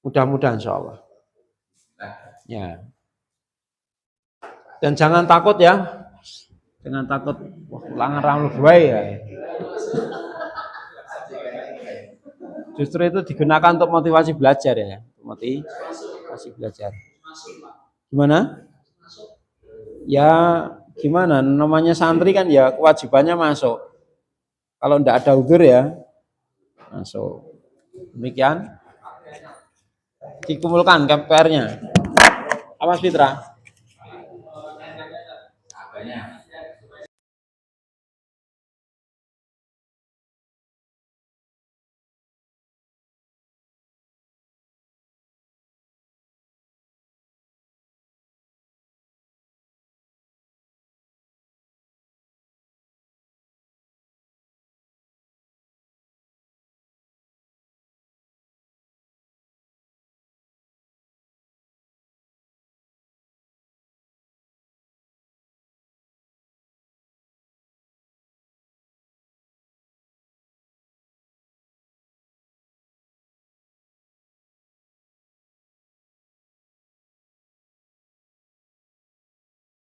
Mudah-mudahan insyaallah. Ya. Dan jangan takut ya. Jangan takut ulangan ramlu buai ya. Justru itu digunakan untuk motivasi belajar ya. Motivasi belajar. Gimana? Ya gimana? Namanya santri kan ya kewajibannya masuk. Kalau enggak ada udzur ya masuk. Demikian. Dikumpulkan PR-nya. Apa Fitra?